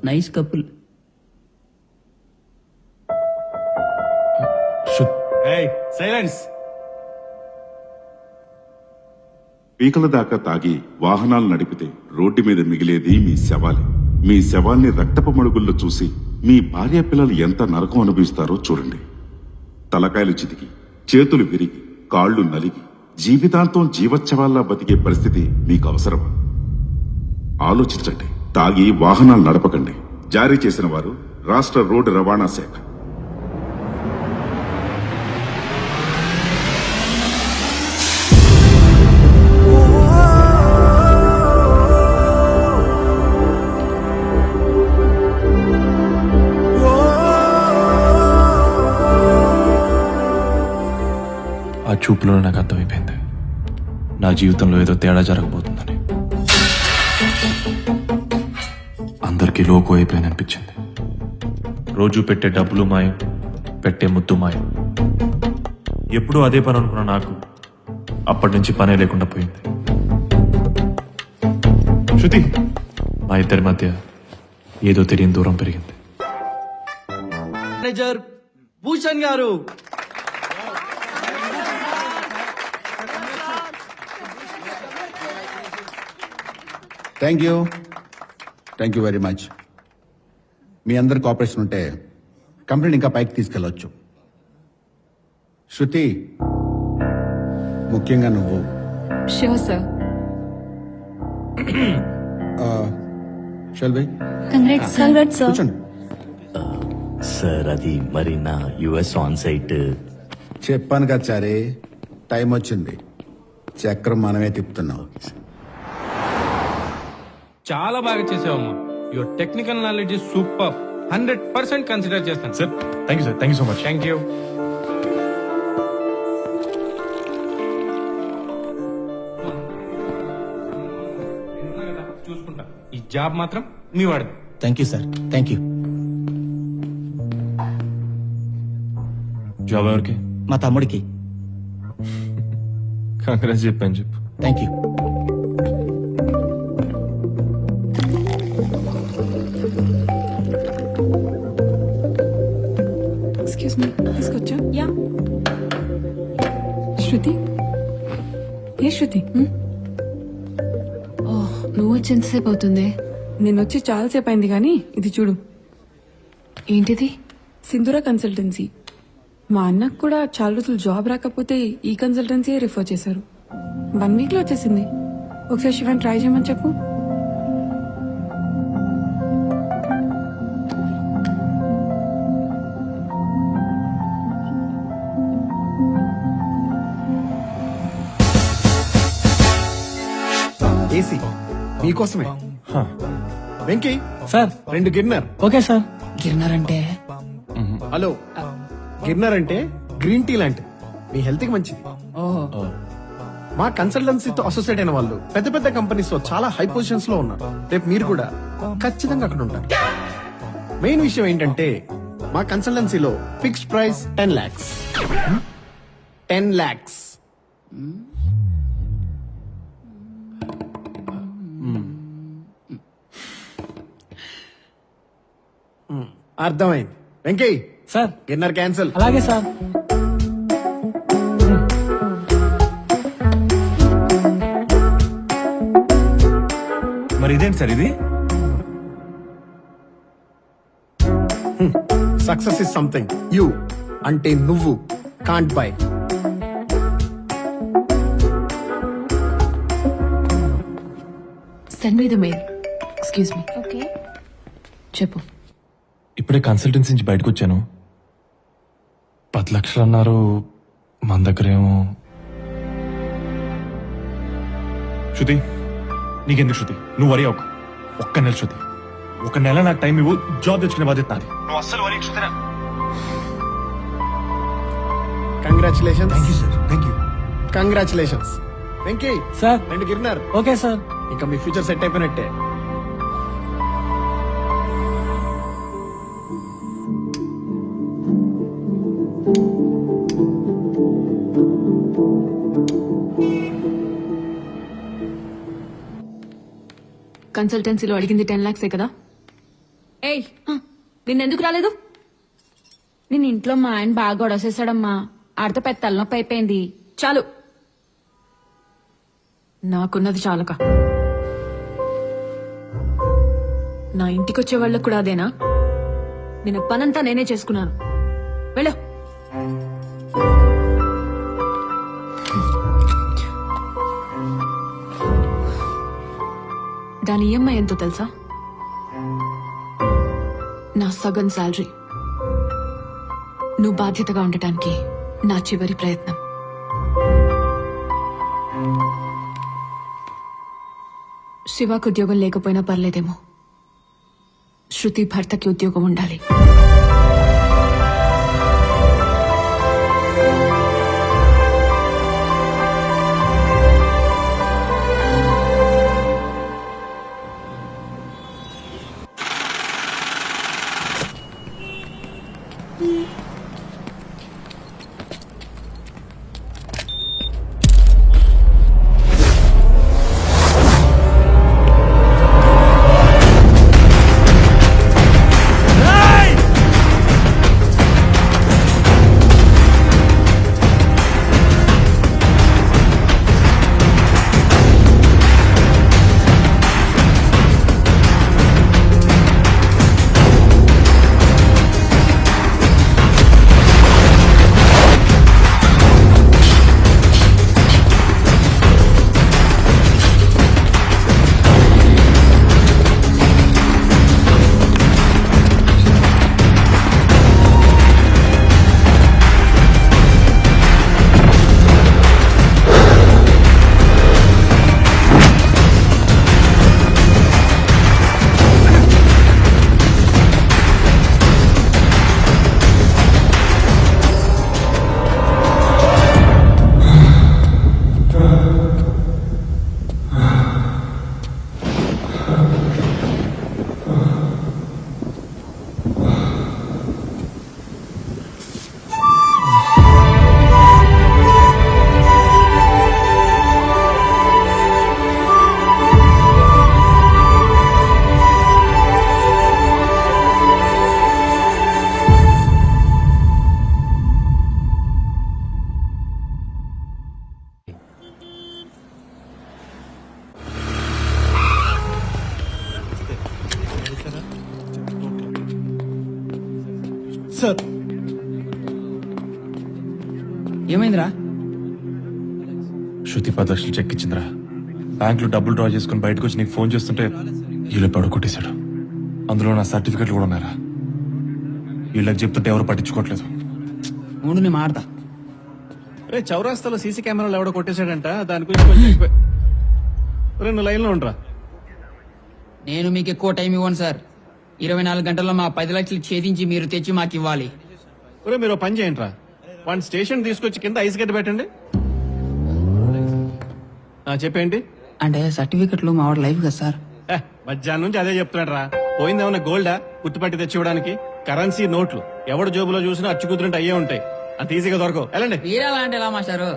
Nice couple. సైలెన్స్. పీకల దాకా తాగి వాహనాలు నడిపితే రోడ్డు మీద మిగిలేది మీ శవాలే. మీ శవాల్ని రక్తపు మడుగుల్లో చూసి మీ భార్య పిల్లలు ఎంత నరకం అనుభవిస్తారో చూడండి. తలకాయలు చితికి, చేతులు విరిగి, కాళ్లు నలిగి జీవితాంతం జీవోత్సవాల్లా బతికే పరిస్థితి మీకు అవసరమా? ఆలోచించండి. తాగి వాహనాలు నడపకండి. జారీ చేసిన వారు రాష్ట్ర రోడ్డు రవాణా శాఖ. ఆ చూపులో నాకు అర్థమైపోయింది నా జీవితంలో ఏదో తేడా జరగబోతుందని. అందరికీ లోకు అయిపోయాను అనిపించింది. రోజు పెట్టే డబ్బులు మాయం, పెట్టే ముద్దు మాయం. ఎప్పుడూ అదే పని అనుకున్న నాకు అప్పటి నుంచి పనే లేకుండా పోయింది. శృతి, మా ఇద్దరి మధ్య ఏదో తెలియని దూరం పెరిగింది. Manager Bhushan garu. Thank you very much. మీ అందరి కోఆపరేషన్ ఉంటే కంపెనీని ఇంకా పైకి తీసుకెళ్ళొచ్చు. శృతి, ముఖ్యంగా నువ్వు. Sure sir. Shall by. Congrats sir. కూర్చోండి. సార్ అది మరి నా యుఎస్ ఆన్ సైట్. చెప్పాను కదా చారే, టైం వచ్చింది. చక్రం మనమే తిప్పుతున్నాం. చాలా బాగా చేసావమ్మా. Your technical knowledge super. 100% consider చేస్తాను sir. Thank you sir. Thank you so much. Thank you. చూసుకుంటా. ఈ జాబ్ మాత్రం మీ వాడిది. Thank you sir. Thank you. Job ఎవరికి? మా తమ్ముడికి. కాంగ్రెస్ చెప్పాను చెప్పు. Thank you. శృతి ఏ శృతి నువ్వు వచ్చి ఎంతసేపు అవుతుంది? నేను వచ్చి చాలాసేపు అయింది కానీ ఇది చూడు. ఏంటిది? సింధూర కన్సల్టెన్సీ. మా అన్నకు కూడా చాలా రోజులు జాబ్ రాకపోతే ఈ కన్సల్టెన్సీ రిఫర్ చేశారు. 1 వీక్ లో వచ్చేసింది. ఒకసారి శివన్ ట్రై చేయమని చెప్పు. ఏసీ మీకోసమే. Venky sir 2 dinner. Okay sir. గిరినార్ అంటే హలో, గిన్నర్ అంటే గ్రీన్ టీ లాంటిది, మీ హెల్త్ కి మంచిది. ఓహో. మా కన్సల్టెన్సీతో అసోసియేట్ అయిన వాళ్ళు పెద్ద పెద్ద కంపెనీస్ లో చాలా హై పొజిషన్స్ లో ఉన్నారు. రేపు మీరు కూడా ఖచ్చితంగా అక్కడ ఉంటారు. మెయిన్ విషయం ఏంటంటే మా కన్సల్టెన్సీలో ఫిక్స్డ్ ప్రైస్ 10 lakhs. 10 lakhs. అర్థమైంది. Venky sir dinner cancel. అలాగే సార్. మరి ఇదేంటి సార్ ఇది? సక్సెస్ ఇస్ సంథింగ్ యూ అంటే నువ్వు can't by. Send me the mail. Excuse me. Okay. చెప్పు. ఇప్పుడే కన్సల్టెన్సీ నుంచి బయటకు వచ్చాను. 10 లక్షలు అన్నారు, మన దగ్గరేమో. శృతి, నీకెందుకు శృతి? నువ్వు వరి అవ్వకు. ఒక్క నెల శృతి, 1 నెల నాకు టైం ఇవ్వు. జాబ్ తెచ్చుకునే బాధ్యత నాది. నువ్వు అస్సలు వరి శృతినా. Congratulations. Thank you sir, thank you. Congratulations. Venky sir 2 dinner. Okay sir. ఇంకా మీ ఫ్యూచర్ సెట్ అయిపోయినట్టే. కన్సల్టెన్సీలో అడిగింది 10 lakhs కదా? ఏయ్, నిన్నెందుకు రాలేదు? నేను ఇంట్లో మా ఆయన బాగా గొడవసేసాడమ్మా. ఆడితో పెద్ద తలనొప్పి అయిపోయింది. చాలు, నాకున్నది చాలక. నా ఇంటికొచ్చే వాళ్ళకు కూడా అదేనా? నేను పనంతా నేనే చేసుకున్నాను. వెళ్ళు. దాని ఈఎంఐ ఎంతో తెలుసా? నా సగం శాలరీ. నువ్వు బాధ్యతగా ఉండటానికి నా చివరి ప్రయత్నం. శివాకు ఉద్యోగం లేకపోయినా పర్లేదేమో, శృతి భర్తకి ఉద్యోగం ఉండాలి. సార్. ఏమైందిరా? శృతి 10 లక్షలు చెక్ ఇచ్చిందిరా. బ్యాంక్ లో డబ్బులు డ్రా చేసుకుని బయటకు వచ్చి నీకు ఫోన్ చేస్తుంటే వీళ్ళు పడుకొట్టేశాడు. అందులో నా సర్టిఫికెట్లు కూడా ఉన్నారా. వీళ్ళకి చెప్తుంటే ఎవరు పట్టించుకోవట్లేదు. మూడు నేను మాడతా. రే చౌరాస్తాలో సీసీ కెమెరాలు ఎవడో కొట్టేశాడంట, దాని గురించి కొంచెం రెండు లైన్లో ఉండరా. నేను మీకు ఎక్కువ టైం ఇవ్వను సార్. 24 గంటల్లో మా 10 లక్షలు ఛేదించి మీరు తెచ్చి మాకు ఇవ్వాలి. ఒరే మీరు ఓ పని చేయండి రా, వాడిని స్టేషన్ తీసుకొచ్చి కింద ఐస్ గడ్డ పెట్టండి. చెప్పేంటి అంటే సర్టిఫికెట్లు మా వాడు లైఫ్ కదా సార్. మధ్యాహ్నం నుంచి అదే చెప్తున్నాడు రా. పోయిందేమన్నా గోల్డా గుర్తుపట్టి తెచ్చి ఇవ్వడానికి? కరెన్సీ నోట్లు ఎవడు జోబులో చూసినా అచ్చు కుదిరినట్టు అయ్యే ఉంటాయి. అంత ఈజీగా దొరకవు. వెళ్ళండి. వీరాలా అంటే ఎలా మాస్టారు?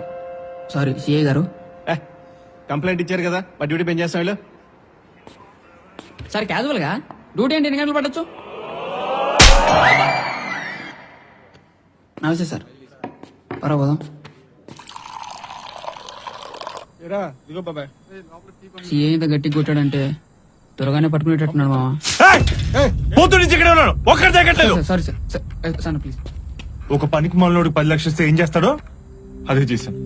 సారీ సిఐ గారు. కంప్లైంట్ ఇచ్చారు కదా, మా డ్యూటీ పెంచేస్తాం చేస్తాం వీళ్ళు. సార్ క్యాజువల్ గా డ్యూటీ అంటే ఎన్ని గంటలు పట్టచ్చు? నమస్తే సార్. పర్వాలేదు. సిఐ ఇంత గట్టి కొట్టాడంటే త్వరగానే పట్టుకునేటట్టున్నాడు మామ. Sorry sir. Sir please. ఒక పనికి మనలోడు 10 లక్షలు ఇస్తే ఏం చేస్తాడో అదే చేశాను.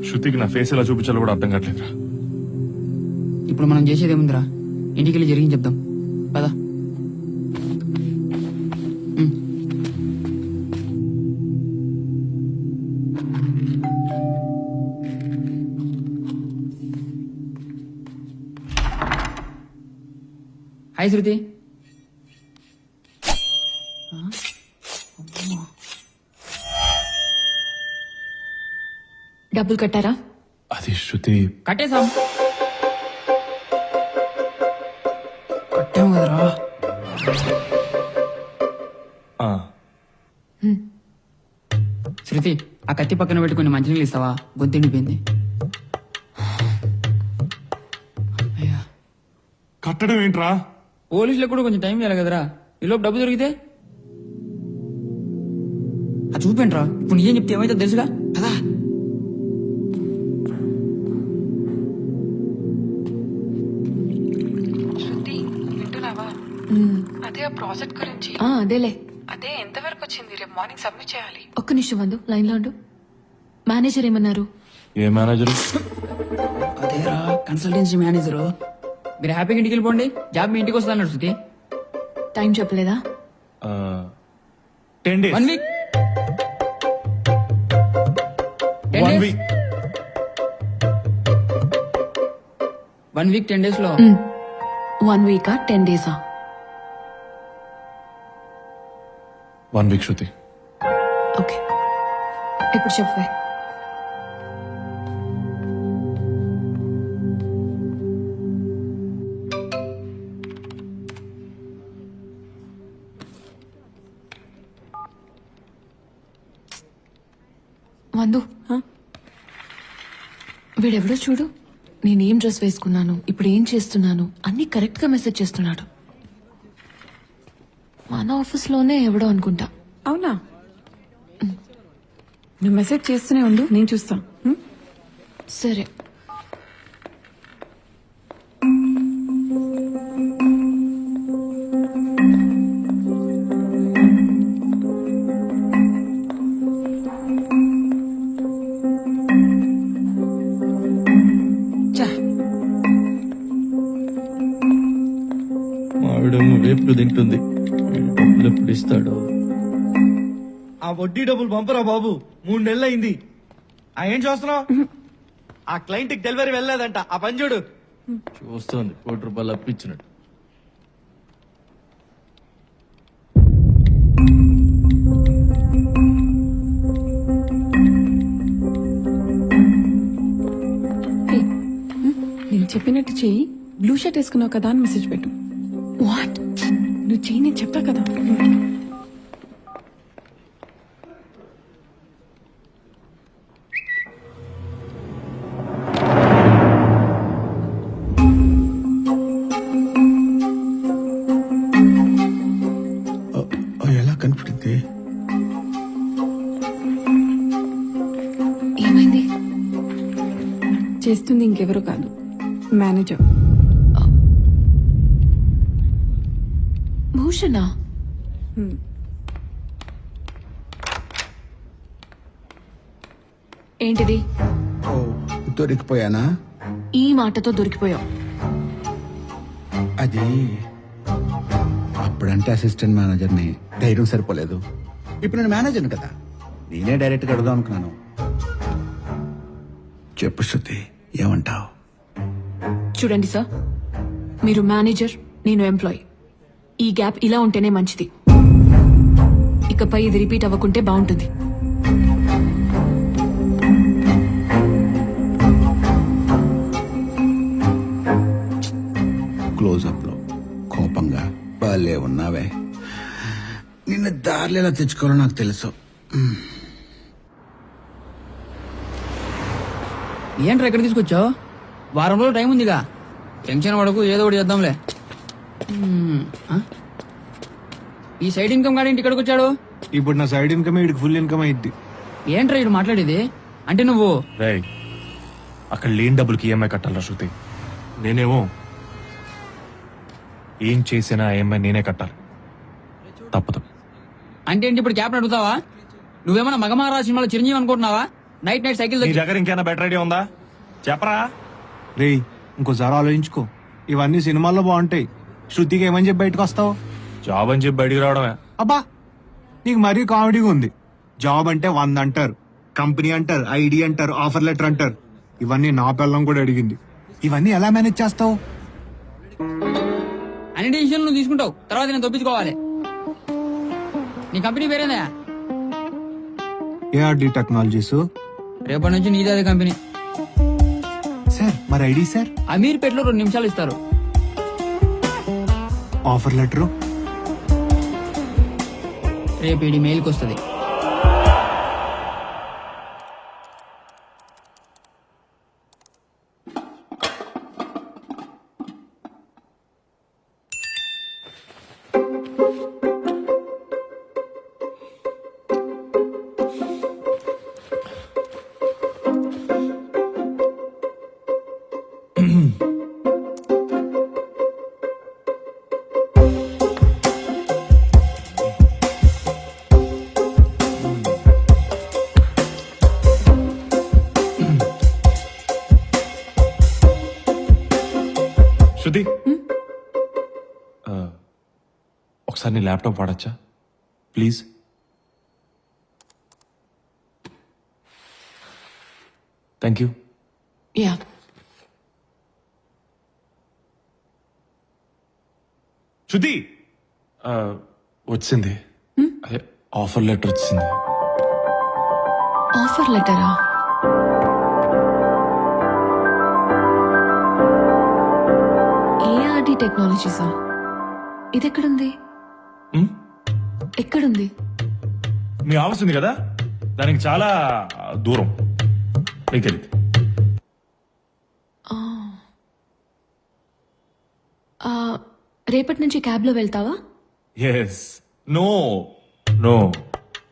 శృతికి నా ఫేస్ ఎలా చూపించాలో కూడా అర్థం కావట్లేదురా. ఇప్పుడు మనం చేసేది ఏముందిరా, ఇంటికి వెళ్ళి జరిగింది చెప్దాం పదా. హాయ్ శృతి. డబ్బులు కట్టారా? అది శృతి. కట్టేశాం. కట్టాము కదరా. శృతి ఆ కత్తి పక్కన పెట్టుకుని మంచినీళ్ళు ఇస్తావా? గొంతెండిపోయింది. కట్టడం ఏంట్రా? పోలీసులకు కూడా కొంచెం టైం ఇవ్వాలి కదరా. ఈలోపు డబ్బు దొరికితే అది చూపేంట్రా. ఇప్పుడు నిజం చెప్తే ఏమైతే తెలుసుగా కదా. శృతి వింటున్నావా? అదే ఆ ప్రాజెక్ట్ గురించి. అదేలే. అదే ఎంతవరకు వచ్చింది? రేపు మార్నింగ్ సబ్మిట్ చేయాలి. ఒక్క నిమిషం వందు, లైన్ లో ఉండు. మేనేజర్ ఏమన్నారు? ఏ మేనేజర్? అదేరా కన్సల్టెన్సీ మేనేజరు. మీరు హ్యాపీగా ఇంటికి వెళ్ళిపోండి, జాబ్ మీ ఇంటికి వస్తా అన్నాడు. శృతి టైం చెప్పలేదా? 10 days. 1 week. 1 week. 1 week 10 days లో 1 week 10 days? 1 week శృతి. ఓకే, ఇప్పుడు చెప్పే. వందు, వీడెవడో చూడు. నేనేం డ్రెస్ వేసుకున్నాను, ఇప్పుడు ఏం చేస్తున్నాను అన్ని కరెక్ట్ గా మెసేజ్ చేస్తున్నాడు. మన ఆఫీస్ లోనే ఎవడో అనుకుంటా. అవునా? నువ్వు మెసేజ్ చేస్తూనే ఉండు, నేను చూస్తా. సరే. మావిడేమో వేపుడు తింటుంది. డబ్బులు ఎప్పుడు ఇస్తాడు? ఆ వడ్డీ డబ్బులు పంపరా బాబు, 3 నెలలు అయింది. ఏం చూస్తున్నావు? ఆ క్లయింట్ కి డెలివరీ వెళ్ళలేదంట. ఆ పని చూడు. చూస్తుంది 1 కోటి రూపాయలు అప్పించినట్టు. నేను చెప్పినట్టు చెయ్యి. బ్లూ షర్ట్ వేసుకున్నావు కదా అని మెసేజ్ పెట్టు. వాట్? నువ్వు చెయ్యి, నేను చెప్పా కదా. ఎలా కనిపించింది? ఏమైంది? చేస్తుంది ఇంకెవరో కాదు, మేనేజర్. భూషణ. ఏంటిది? ఓ, దొరికిపోయానా? ఈ మాటతో దొరికిపోయావు. అది అప్పుడంటే అసిస్టెంట్ మేనేజర్ని ధైర్యం సరిపోలేదు. ఇప్పుడు నేను మేనేజర్ని కదా, నేనే డైరెక్ట్గా అడుగుదాం అనుకున్నాను. చెప్పు శృతి, ఏమంటావు? చూడండి సార్, మీరు మేనేజర్, నేను ఎంప్లాయ్. ఈ గ్యాప్ ఇలా ఉంటేనే మంచిది. ఇకపై ఇది రిపీట్ అవ్వకుంటే బాగుంటుంది. క్లోజప్ లో కోపంగా భలే ఉన్నావే. నిన్న దారిలో ఎలా తెచ్చుకోవాలో నాకు తెలుసు. ఏంట్రా ఎక్కడ తీసుకొచ్చావు? వారం రోజులు టైం ఉందిగా, టెన్షన్ పడకు, ఏదో ఒకటి చేద్దాంలే. ఈ సైడ్ ఇన్కమ్ గాడి ఇంటి ఇక్కడికి వచ్చాడు. ఇప్పుడు నా సైడ్ ఇన్కమ్ వీడికి ఫుల్ ఇన్కమ్ అయింది. ఏంట్రా ఇటు మాట్లాడేది? అంటే నువ్వు రేయ్, అక్కడ లేని డబ్బులకి ఈఎంఐ కట్టాలరా శృతి. నేనేమో ఏం చేసినా ఈఎంఐ నేనే కట్టాలి, తప్పదు. అంటే ఏంటి ఇప్పుడు క్యాప్ని అడుగుతావా? నువ్వేమన్నా మగమహారాజు సినిమాలో చిరంజీవి అనుకుంటున్నావా? నైట్ నైట్ సైకిల్ నీ దగ్గర ఇంకేనా బెటర్ ఐడియా ఉందా? చెప్పరా. రేయ్, ఇంకోసారి ఆలోచించుకో. ఇవన్నీ సినిమాల్లో బాగుంటాయి. శృతికి ఏమని చెప్పి బయటకు వస్తావు? జాబ్ అని చెప్పి బయటికి రావడమే. అబ్బా, నీకు మరీ కామెడీగా ఉంది. జాబ్ అంటే 100 అంటారు, కంపెనీ అంటారు, ఐడి అంటారు, ఆఫర్ లెటర్ అంటారు. ఇవన్నీ నా పిల్లం కూడా అడిగింది. ఇవన్నీ ఎలా మేనేజ్ చేస్తావు? అన్ని డిసిషన్ నువ్వు తీసుకుంటావు, తర్వాత నేను తప్పించుకోవాలి. నీ కంపెనీ పేరేందా? ARD technologies. రేపటి నుంచి నీదే అదే కంపెనీ. సార్, మరి ఐడి సార్? అమీర్పేటలో 2 నిమిషాలు ఇస్తారు. ఆఫర్ లెటర్ రేపు ఇది మెయిల్కి వస్తుంది. శృతి, ఒకసారి నీ ల్యాప్టాప్ వాడచ్చా ప్లీజ్? Thank you. యా, శృతి, వచ్చింది. అదే ఆఫర్ లెటర్ వచ్చింది. ఆఫర్ లెటరా? ఏఆర్డి టెక్నాలజీసా? ఇది ఎక్కడుంది? ఎక్కడుంది? మీ ఆఫీస్ ఉంది కదా, దానికి చాలా దూరం. మీకు తెలియదు. రేపటి నుంచి క్యాబ్ లో వెళ్తావా? ఎస్. నో నో,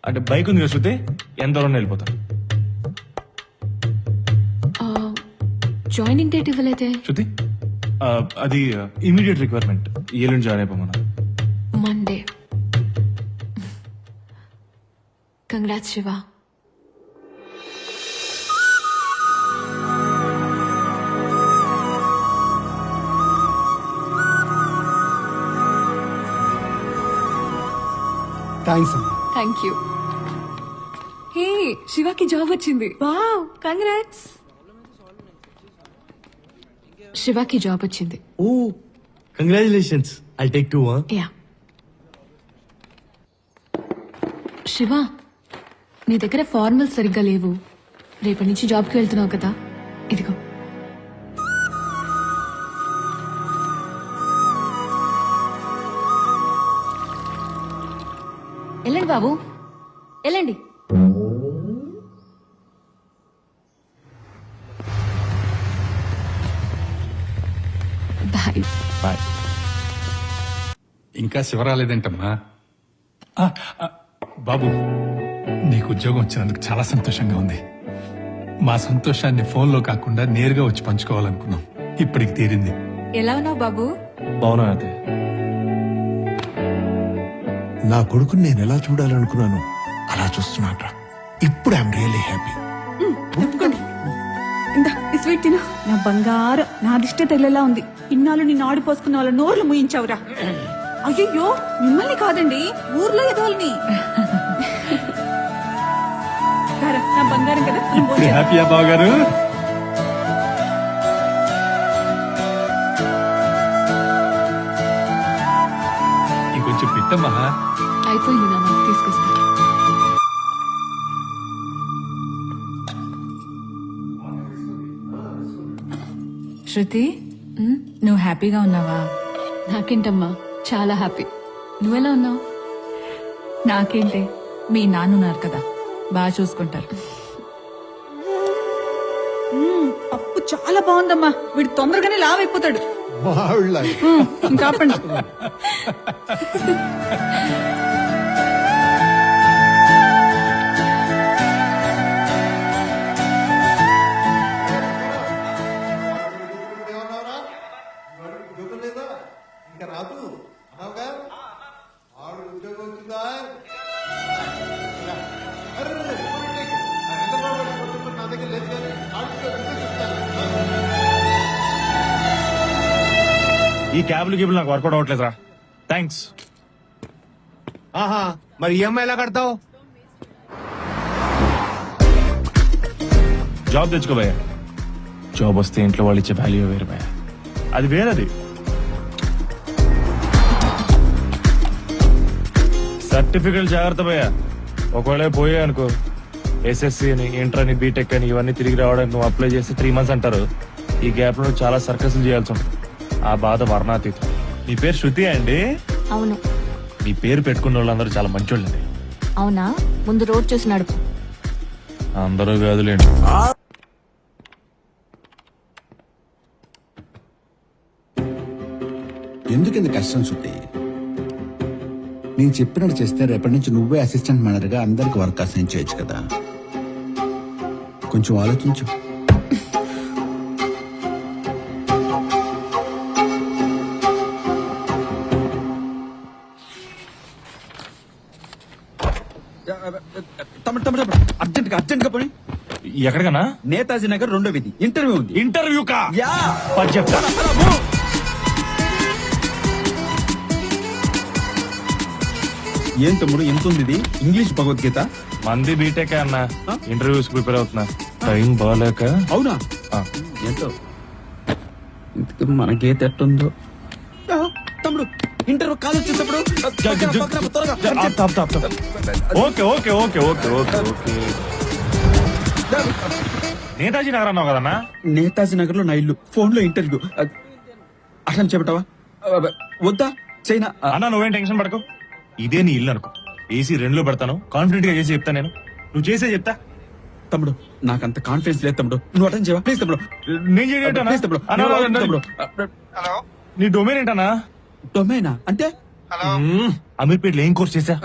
అంటే బైక్ ఉంది కదా శృతి, ఎంత దూరం వెళ్ళిపోతాను. జాయినింగ్ డేట్ ఇవ్వలేదే? శృతి, అది ఇమీడియట్ రిక్వైర్మెంట్. ఎల్లుండి జాయిన్ అయిపోమన్నా. మండే. కంగ్రాట్స్ శివ. థ్యాంక్స్ అమ్మా. Thank you. హే, శివకి జాబ్ వచ్చింది. Wow, congrats. శివకి జాబ్ వచ్చింది. Oh, congratulations. I take 2. Yeah. Shiva, నీ దగ్గర ఫార్మల్స్ సరిగ్గా లేవు. రేపటి నుంచి జాబ్కి వెళ్తున్నావు కదా, ఇదిగో. వెళ్ళండి బాబు, వెళ్ళండి. బాయ్. బాయ్. ఇంకా శివ రాలేదేంటమ్మా? బాబు, నీకు ఉద్యోగం వచ్చినందుకు చాలా సంతోషంగా ఉంది. మా సంతోషాన్ని ఫోన్లో కాకుండా నేరుగా వచ్చి పంచుకోవాలనుకున్నాం. ఇప్పటికి తీరింది. ఎలా ఉన్నావు బాబు? బాగున్నా అయితే. నా కొడుకుని నేను ఎలా చూడాలనుకున్నాను అలా చూస్తున్నాను. ఇప్పుడు ఐఎమ్ రియల్లీ హ్యాపీ. ఇందా ఈ స్వీట్ తిను. నా బంగారం, నా దిష్టే తగిలేలా ఉంది. ఇన్నాళ్ళు నిన్ను ఆడిపోసుకున్న వాళ్ళ నోర్లు ముయించావురా. అయ్యో మిమ్మల్ని కాదండి, ఊర్లో ఎదవాలని. నా బంగారం కదా, మనం భోంచేద్దాం. హ్యాపీయా బావగారు? ఇంకొంచెం పెట్టమ్మా. అయిపోయింది నాన్న, తీసుకొస్తా. శృతి నువ్వు హ్యాపీగా ఉన్నావా? నాకేంటమ్మా, చాలా హ్యాపీ. నువ్వెలా ఉన్నావు? నాకేంటి, మీ నాన్న ఉన్నారు కదా, బాగా చూసుకుంటారు. పప్పు చాలా బాగుందమ్మా. వీడు తొందరగానే లావ్ అయిపోతాడు. ఇంకా ఆపండి. ఇంకా రాదు అన్నావుగా, ఆవిడ ఉద్యోగం వచ్చిందా? నా దగ్గర లేదు కానీ ఈ క్యాబ్లు గిబ్లు నాకు వర్కౌట్ అవ్వట్లేదురా. థ్యాంక్స్. ఆహా, మరి ఈఎంఐ ఎలా కడతావు? జాబ్ తెచ్చుకో భయ్యా. జాబ్ వస్తే ఇంట్లో వాళ్ళు ఇచ్చే వాల్యూ వేరు భయ్యా, అది వేరది. సర్టిఫికెట్ జాగ్రత్త భయ్యా, ఒకవేళ పోయా అనుకో, ఎస్ఎస్సి అని, ఇంటర్ అని, బీటెక్ అని ఇవన్నీ తిరిగి రావడానికి నువ్వు అప్లై చేసి 3 months అంటారు. ఈ గ్యాప్ లో చాలా సర్కస్లు చేయాల్సి ఉంటుంది. ఆ బాధ వర్ణాతీతం. మీ పేరు శృతి అండి? అవును. మీ పేరు పెట్టుకున్న వాళ్ళందరూ చాలా మంచోళ్ళండి. అవునా? ముందు రోడ్ చూసి నడుపు. అందరూ కాదులేండి. ఎందుకు కష్టం శృతి? నేను చెప్పినట్టు చేస్తే రేపటి నుంచి నువ్వే అసిస్టెంట్ మేనేజర్ గా అందరికి వర్క్ అసైన్ చేయొచ్చు కదా. కొంచెం ఆలోచించు. అర్జెంట్ గా పోనీ. ఎక్కడికన్నా? నేతాజీ నగర్ 2వ వీధి. ఇంటర్వ్యూ ఉంది. ఇంటర్వ్యూ కా? యా. చెప్తా. ఏం తమ్ముడు ఎంత ఉంది ఇది? ఇంగ్లీష్ భగవద్గీత. మంది బీటెక్ అన్న, ఇంటర్వ్యూస్ ప్రిపేర్ అవుతున్నా. టైం బాగాలేక. అవునా? ఎంతో ఇంతకు మన గీత ఎట్టుందో. తమ్ముడు ఇంటర్వ్యూ కాల్ వచ్చేటప్పుడు okay okay okay okay okay okay. Netaji Nagar అన్నావు కదన్నా? నేతాజీ నగర్ లో నా ఇల్లు, ఫోన్ లో ఇంటర్వ్యూ. అట్లా చెప్పటవా? వద్దా చైనా అన్నా, నువ్వేం టెన్షన్ పడకు. ఇదే నీ ఇల్లు అనుకో, ఏసీ 2లో పెడతాను. కాన్ఫిడెంట్ గా చేసి చెప్తా నేను. నువ్వు చేసే చెప్తా. తమ్ముడు నాకంత కాన్ఫిడెన్స్ లేదు తమ్ముడు, నువ్వు అటెండ్ చేయవా ప్లీజ్ తమ్ముడు? నేను చేయటన్నా? ప్లీజ్ తమ్ముడు. హలో, నీ డొమైన్ ఏంటన్నా? డొమైనా అంటే? అమీర్పేటలో ఏం కోర్స్ చేసా?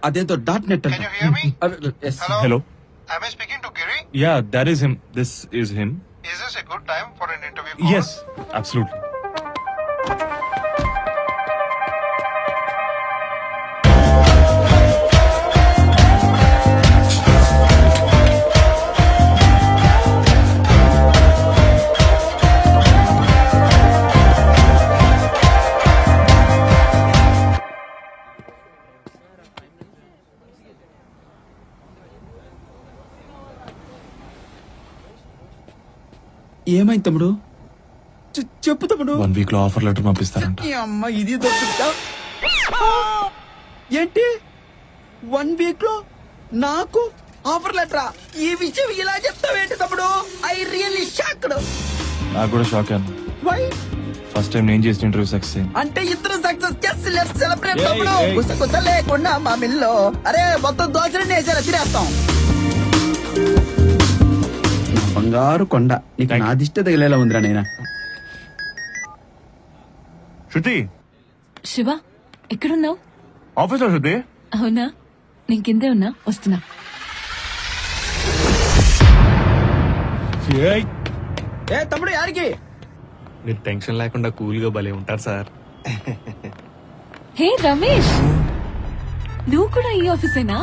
అదేంతో .net Can you hear me? Hello? Hello. Am I speaking to Giri? Yeah, that is him. This is him. Is this a good time for an interview call? Yes, absolutely. ఏమైంది తమ్ముడు? చెప్పు తమ్ముడు. 1 week లో offer letter పంపిస్తారంట. ఈ అమ్మ ఇది దొరుకుతా? ఏంటి 1 week లో నాకు ఆఫర్ లెటరా? ఈ విషయం ఇలా చెప్తావేంటి తమ్ముడు? I really shocked. నాకు కూడా షాక్ అయ్యాను. వై? ఫస్ట్ టైం నేను చేసిన ఇంటర్వ్యూ సక్సెస్ అయింది. అంటే ఇద్దరు సక్సెస్ చేసి లెట్స్ సెలబ్రేట్ తమ్ముడు. గుసగుస లేకుండా మా మిల్లో అరే మొత్తం దోశలన్నీ వేసారా తినేస్తాం. బంగారు కొండ నీకు నా దిష్టి తగిలేలా ఉందిరా నైనా. శృతి, శివ ఎక్కడున్నావు? ఆఫీస్ లో. శృతి, అవునా? నేను కిందే ఉన్నా, వస్తున్నా. ఏ తమ్ముడు యారికి? మీరు టెన్షన్ లేకుండా కూల్ గా భలే ఉంటారు సార్. హే రమేష్, నువ్వు కూడా ఈ ఆఫీసేనా?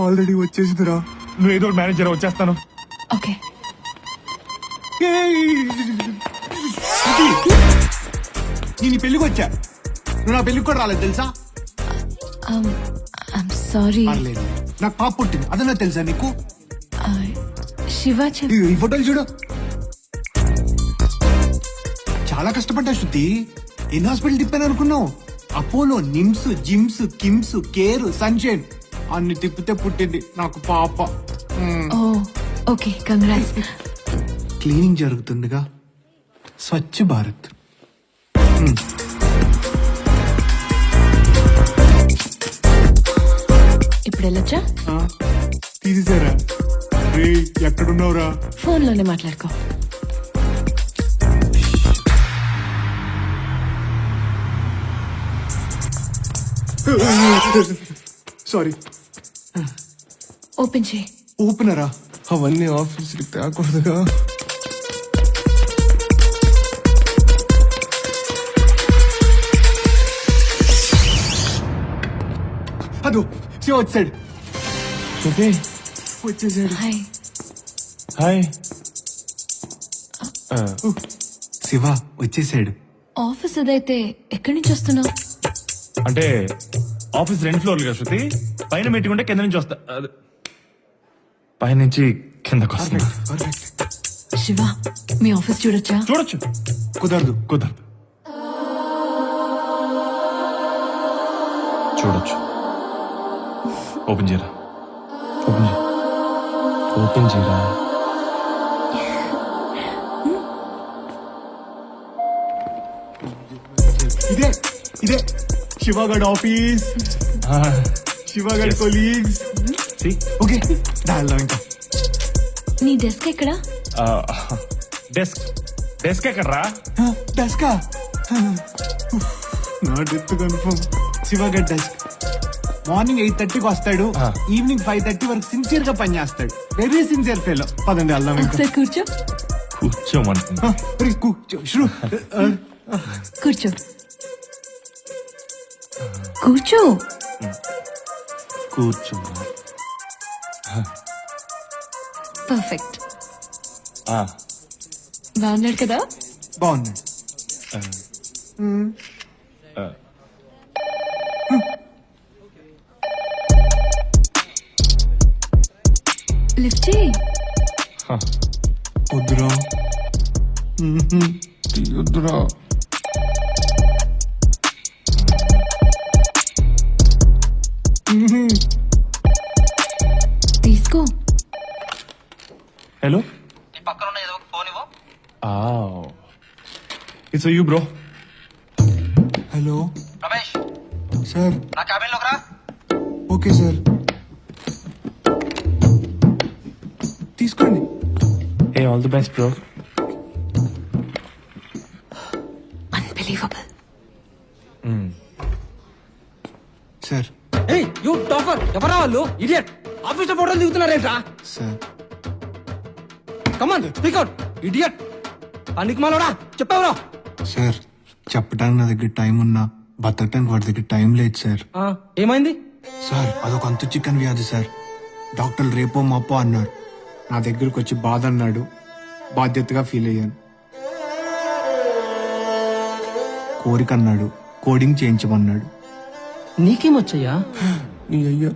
ఆల్రెడీ వచ్చేసిందిరా. నువ్వు ఏదో మేనేజర్ వచ్చేస్తాను. ఓకే. నేను ఈ పెళ్లికి వచ్చా, నువ్వు నా పెళ్లికి కూడా రాలేదు తెలుసా? I'm sorry. పర్లేదు, నాకు పాప పుట్టింది, అదన్నా తెలుసా నీకు? శివ ఈ ఫోటోలు చూడు. చాలా కష్టపడ్డా శృతి. ఎన్ని హాస్పిటల్ తిప్పాను అనుకున్నావు? Apollo, NIMS, gyms, KIMS, care, sunshine అన్ని తిప్పితే పుట్టింది నాకు పాప. Okay, congrats. Cleaning జరుగుతుందిగా, Swachh Bharat. ఇప్పుడు వెళ్ళొచ్చా? తీసారా? ఎక్కడున్నావురా? ఫోన్ లోనే మాట్లాడుకో. సారీ. ఓపెన్ చేయి. ఓపెనరా? అవన్నీ ఆఫీస్కి తేకూడదుగా. అదో శివ వచ్చాడు. వచ్చేసాడు. హాయ్. హాయ్. శివ వచ్చేసాడు. ఆఫీస్ అదైతే ఎక్కడి నుంచి వస్తున్నావు? అంటే ఆఫీస్ 2 ఫ్లోర్లు కదా శృతి. పైన మీటింగ్ ఉంటే కింద నుంచి వస్తా. పైనుంచి కిందకు వస్తా. శివ, మీ ఆఫీస్ చూడొచ్చా? చూడొచ్చు. కుదరదు. చూడొచ్చు. ఓపెన్ చేయరా. ఓపెన్ చేయరా. ఇదే శివగడ్ ఆఫీస్, శివగడ్ కొలీగ్స్. ఓకే, దానిలో ఇంకా నీ డెస్క్ ఎక్కడా? డెస్క్ ఎక్కడరా? డెస్కా? నా డెస్క్ కన్ఫర్మ్. శివగడ్ డెస్క్. మార్నింగ్ 8:30కి వస్తాడు, ఈవినింగ్ 5:30 వరకు సిన్సియర్ గా పని చేస్తాడు. Very sincere fellow. పదండి వెళ్దాం. ఒకసారి కూర్చో. కూర్చోమంటున్నా. కూర్చో. కూర్చో. కూర్చున్నా. పర్ఫెక్ట్. బాగున్నాడు కదా? బాగున్నాడు. లిఫ్ట్ చేయి. వద్దురా, వద్దురా. తీసుకో. Hello. It's you bro. Hello Ramesh, sir. నా క్యాబిన్ లోకి రా. ఓకే సార్, తీసుకోండి. ఏ all the best bro. Unbelievable. Sir. ఏయ్ యూ టాకర్, ఎవరా వాళ్ళు? ఇడియట్. ఆఫీస్ లో ఫోటోలు దిగుతున్నారేంట్రా? Sir. Come on speak out. Idiot. పనికి మాలోడా చెప్పావురా? సార్, చెప్పడానికి నా దగ్గర టైం ఉన్నా బతకడానికి వాడి దగ్గర టైం లేదు సార్. ఏమైంది? సార్, అదొక అంతు చికెన్ వ్యాధి సార్. డాక్టర్లు రేపో మాపో అన్నారు. నా దగ్గరకు వచ్చి బాధ అన్నాడు. బాధ్యతగా ఫీల్ అయ్యాను. కోరిక అన్నాడు. కోడింగ్ చేయించమన్నాడు. నీకేమొచ్చయ్యా? అయ్యో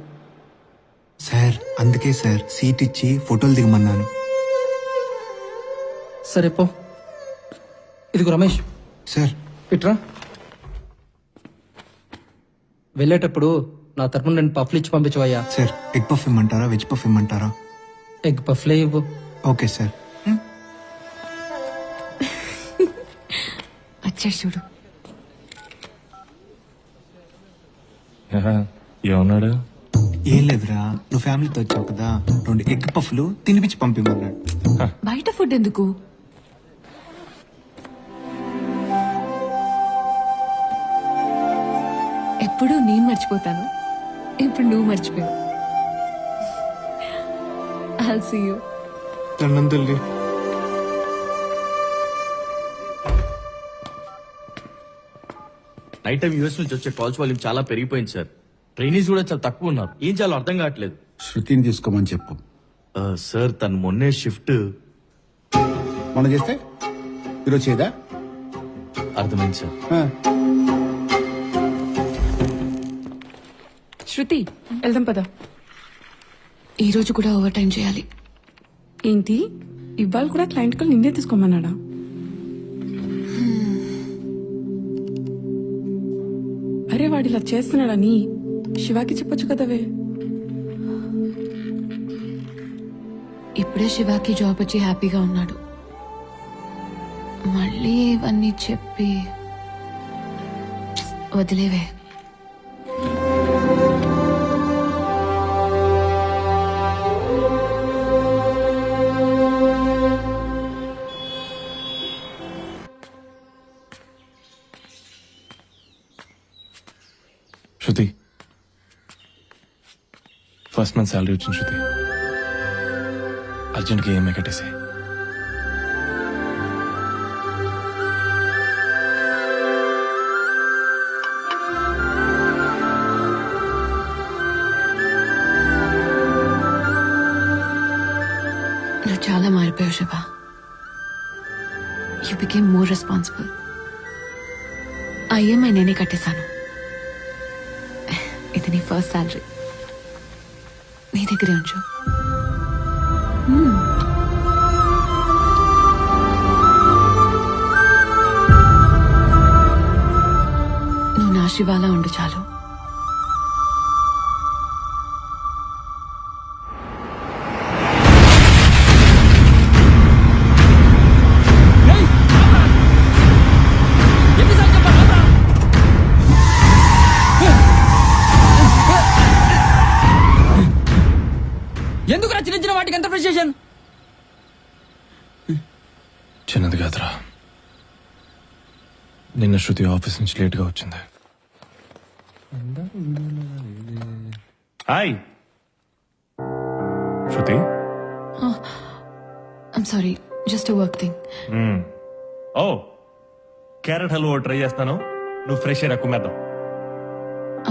సార్, అందుకే సార్ సీట్ ఇచ్చి ఫోటోలు దిగమన్నాను. సరే పో. ఇదిగో రమేష్. సార్. ఇట్రా. వెళ్ళేటప్పుడు నా తరపున నేను పఫ్లు ఇచ్చి పంపించవయ్యా. సార్, ఎగ్ పఫ్ ఇమ్మంటారా, వెజ్ పఫ్ ఇమ్మంటారా? ఎగ్ పఫ్లే ఇవ్వు. Okay sir. వచ్చాడు చూడు. ఏమన్నాడు? ఏం లేదురా, నువ్వు ఫ్యామిలీతో వచ్చావు కదా, 2 ఎగ్ పఫ్లు తినిపించి పంపిమన్నాడు. బయట ఫుడ్ ఎందుకు? ఎప్పుడు నేను మర్చిపోతాను, ఇప్పుడు నువ్వు మర్చిపోయావు. I'll see you. దండం తల్లి. నైట్ టైం యూఎస్ నుంచి వచ్చే కాల్స్ వాల్యూమ్ చాలా పెరిగిపోయింది సార్. ట్రైనీస్ కూడా చాలా తక్కువ ఉన్నారు. ఏం చేయాలో అర్థం కావట్లేదు. శృతిని తీసుకోమని చెప్పు. సార్ తను మొన్నే షిఫ్ట్. మనం చేస్తే ఈరోజు చేయదా? అర్థమైంది సార్. శృతి వెళ్దాం పద. ఈ రోజు కూడా ఓవర్ టైం చేయాలి. ఏంటి ఇవాళ కూడా క్లయింట్ కాల్ నిన్నే తీసుకోమన్నాడా? అరే వాడు ఇలా చేస్తున్నాడని శివాకి చెప్పొచ్చు కదవే. ఇప్పుడే శివాకి జాబ్ వచ్చి హ్యాపీగా ఉన్నాడు. మళ్ళీ ఇవన్నీ చెప్పి వదిలేవే. శృతి, ఫస్ట్ మంత్ శాలరీ వచ్చింది. శృతి, అర్జెంట్గా ఈఎంఐ కట్టేసి. నువ్వు చాలా మారిపోయావు Shiva. You became more responsible. ఆ ఈఎంఐ నేనే కట్టేశాను. ఇది నీ ఫస్ట్ శాలరీ, నీ దగ్గరే ఉంచు. నువ్వు నా శివాలా ఉండు చాలు. ఎందుకు చిన్న చిన్న వాటికి ఎంత ఫ్రస్ట్రేషన్? చిన్నది కాదురా, నిన్న శృతి ఆఫీస్ నుంచి లేట్ గా వచ్చింది. Hi Shruti. I'm sorry, just work thing. Oh, carrot halwa try చేస్తాను, నువ్వు ఫ్రెష్ ఎయిర్ కుమ్మేద్దాం.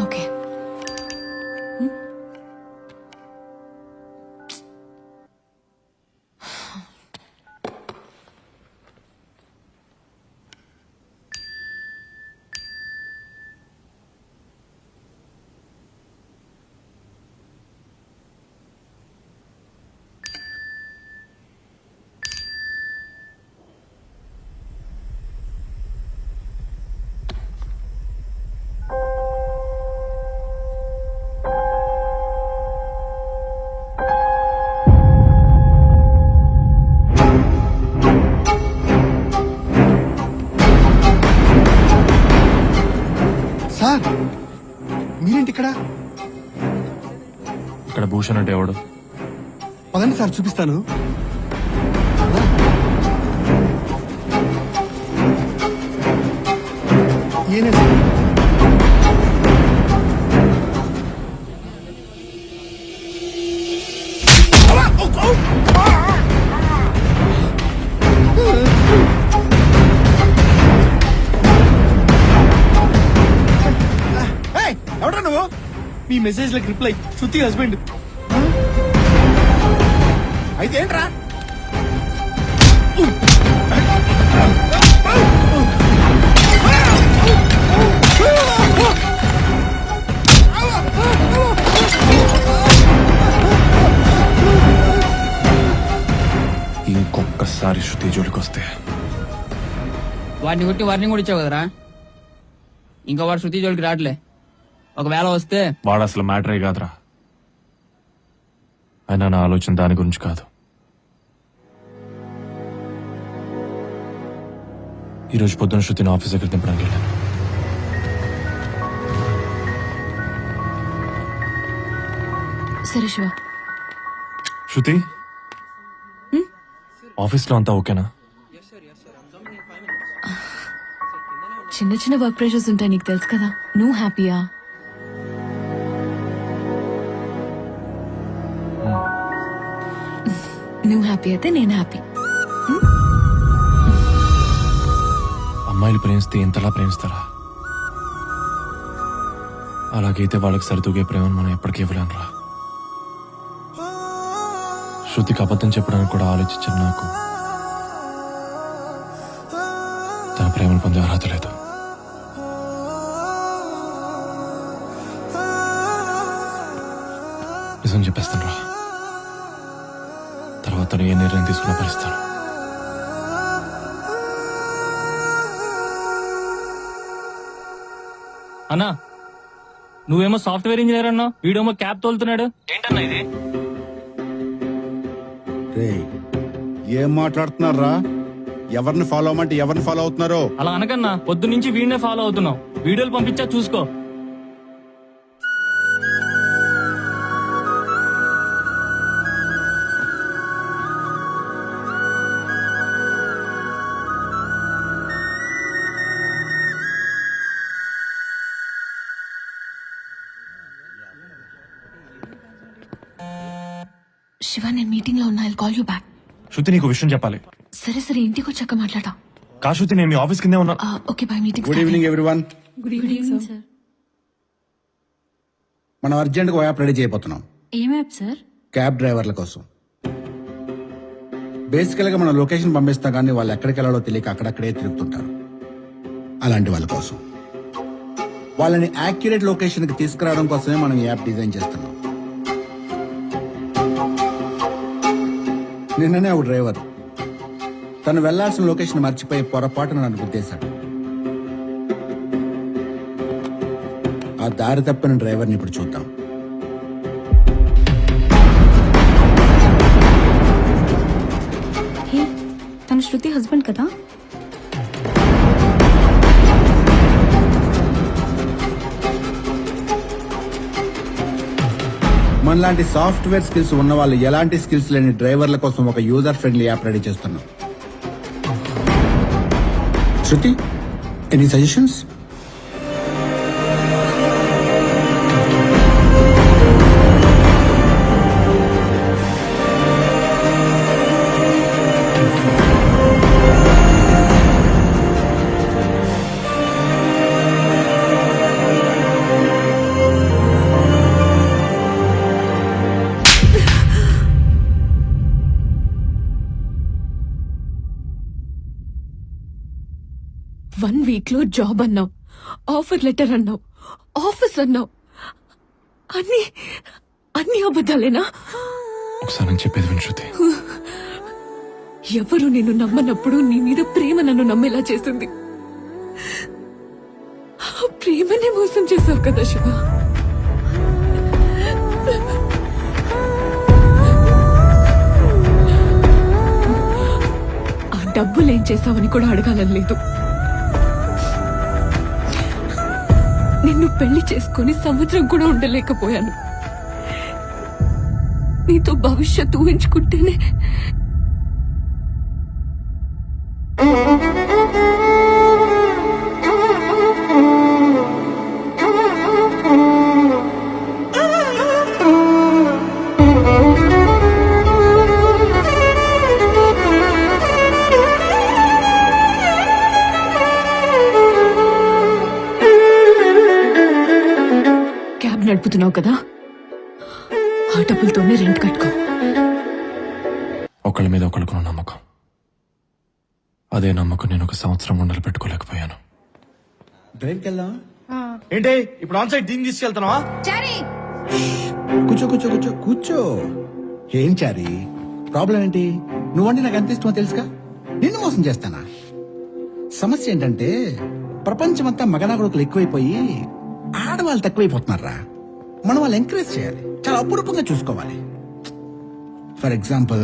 ఓకే. సార్ మీరేంటి ఇక్కడ? ఇక్కడ భూషణ్ అంటే ఎవడు? పదండి సార్ చూపిస్తాను. ఈయనే సార్. ఎవడా నువ్వు? మీ మెసేజ్ లకు రిప్లై శృతి హస్బెండ్. అయితే ఏంట్రా? ఇంకొకసారి శృతి జోలికి వస్తే వాడిని కొట్టి వార్నింగ్ కూడా ఇచ్చావు కదరా. ఇంకా వాడు శృతి జోలికి రావట్లే. ఒకవేళ వస్తే వాడు అసలు మ్యాటరే కాదురా. అయినా నా ఆలోచన దాని గురించి కాదు. ఈరోజు పొద్దున శృతిని ఆఫీస్ దగ్గర దింపడానికి వెళ్ళాను. సరే శివ. శృతి, ఆఫీస్లో అంతా ఓకేనా? చిన్న చిన్న వర్క్ ప్రెషర్స్ ఉంటాయి, నీకు తెలుసు కదా. నువ్వు హ్యాపీయా? నువ్వు హ్యాపీ అయితే నేను హ్యాపీ. అమ్మాయిలు ప్రేమిస్తే ఇంతలా ప్రేమిస్తారా? అలాగైతే వాళ్ళకి సరితూగే ప్రేమను మనం ఎప్పటికీ ఇవ్వలేం రా. శృతికి అబద్ధం చెప్పడానికి కూడా ఆలోచించాను. నాకు తన ప్రేమను పొందే అర్హత లేదు. నిజం చెప్పేస్తాను రా. తర్వాత తను ఏ నిర్ణయం తీసుకున్నా భరిస్తాను. అన్నా నువ్వేమో సాఫ్ట్వేర్ ఇంజనీర్ అన్నా, వీడేమో క్యాబ్ తోలుతున్నాడు. ఏంటన్నా ఇది? రేయ్, ఏం మాట్లాడుతున్నారా? ఎవరిని ఫాలో అవ్వమంటే ఎవరిని ఫాలో అవుతున్నారో? అలా అనకన్నా, పొద్దు నుంచి వీడినే ఫాలో అవుతున్నావు. వీడియోలు పంపించా చూసుకో. శివ, నేను మీటింగ్ లో ఉన్నా. I'll call you back. Shruti, నీకు విషయం చెప్పాలి. సరే సరే, ఇంటికి వచ్చాక మాట్లాడా. శృతి, నేను మీ ఆఫీస్ కిందే ఉన్నా. Okay bye. Meeting good evening everyone. Good evening sir. మనం అర్జెంట్ గా యాప్ రెడీ చేయబోతున్నాం. ఏం యాప్ సార్? క్యాబ్ డ్రైవర్ల కోసం. బేసికల్ గా మనం లొకేషన్ పంపిస్తాం కానీ వాళ్ళు ఎక్కడికి వెళ్ళాలో తెలియక అక్కడక్కడే తిరుగుతుంటారు. అలాంటి వాళ్ళ కోసం వాళ్ళని యాక్యురేట్ లొకేషన్ కి తీసుకురావడం కోసమే మనం ఈ యాప్ డిజైన్ చేస్తున్నాం. నిన్ననే ఒక డ్రైవర్ తను వెళ్లాల్సిన లొకేషన్ మర్చిపోయి పొరపాటున నన్ను గుద్దేశాడు. ఆ దారి తప్పిన డ్రైవర్ని ఇప్పుడు చూద్దాం. తన శృతి హస్బెండ్ కదా? మనలాంటి సాఫ్ట్వేర్ స్కిల్స్ ఉన్న వాళ్ళు ఎలాంటి స్కిల్స్ లేని డ్రైవర్ల కోసం ఒక యూజర్ ఫ్రెండ్లీ యాప్ రెడీ చేస్తున్నాం. శృతి, ఎనీ సజెషన్స్? వన్ వీక్ లో జాబ్ అన్నావు, ఆఫర్ లెటర్ అన్నావు, ఆఫీస్ అన్నావు. అన్ని అన్ని అబద్ధాలేనా? ఒకసారి నేను చెప్పేది విను శృతి. ఎవరు నిన్ను నమ్మనప్పుడు నీ మీద ప్రేమ నన్ను నమ్మేలా చేస్తుంది. ఆ ప్రేమనే మోసం చేసావు కదా శివ. ఆ డబ్బులేం చేసావని కూడా అడగాలని లేదు. నిన్ను పెళ్లి చేసుకుని సంవత్సరం కూడా ఉండలేకపోయాను. నీతో భవిష్యత్తు ఊహించుకుంటేనే క్యాబ్ నడుపుతున్నావు కదా, ఆ డబ్బులతోనే రెంట్ కట్టుకో. ఒకళ్ళ మీద ఒకళ్ళకున్న నమ్మకం, అదే నమ్మకం నేను ఒక సంవత్సరం ఉండలు పెట్టుకోలేకపోయాను. డ్రైవ్కి వెళ్దాం. ఏంటి ఇప్పుడు ఆన్ సైడ్ దీన్ని తీసుకెళ్తున్నావా? కూర్చో కూర్చో కూర్చో కూర్చో. ఏం చారి ప్రాబ్లం ఏంటి? నువ్వంటే నాకు ఎంత ఇష్టమో తెలుసుగా. నిన్ను మోసం చేస్తానా? సమస్య ఏంటంటే ప్రపంచమంతా మగనా కొడుకులు ఎక్కువైపోయి ఆడవాళ్ళు తక్కువైపోతున్నారా. మనం వాళ్ళు ఎంకరేజ్ చేయాలి, చాలా అపురూపంగా చూసుకోవాలి. ఫర్ ఎగ్జాంపుల్,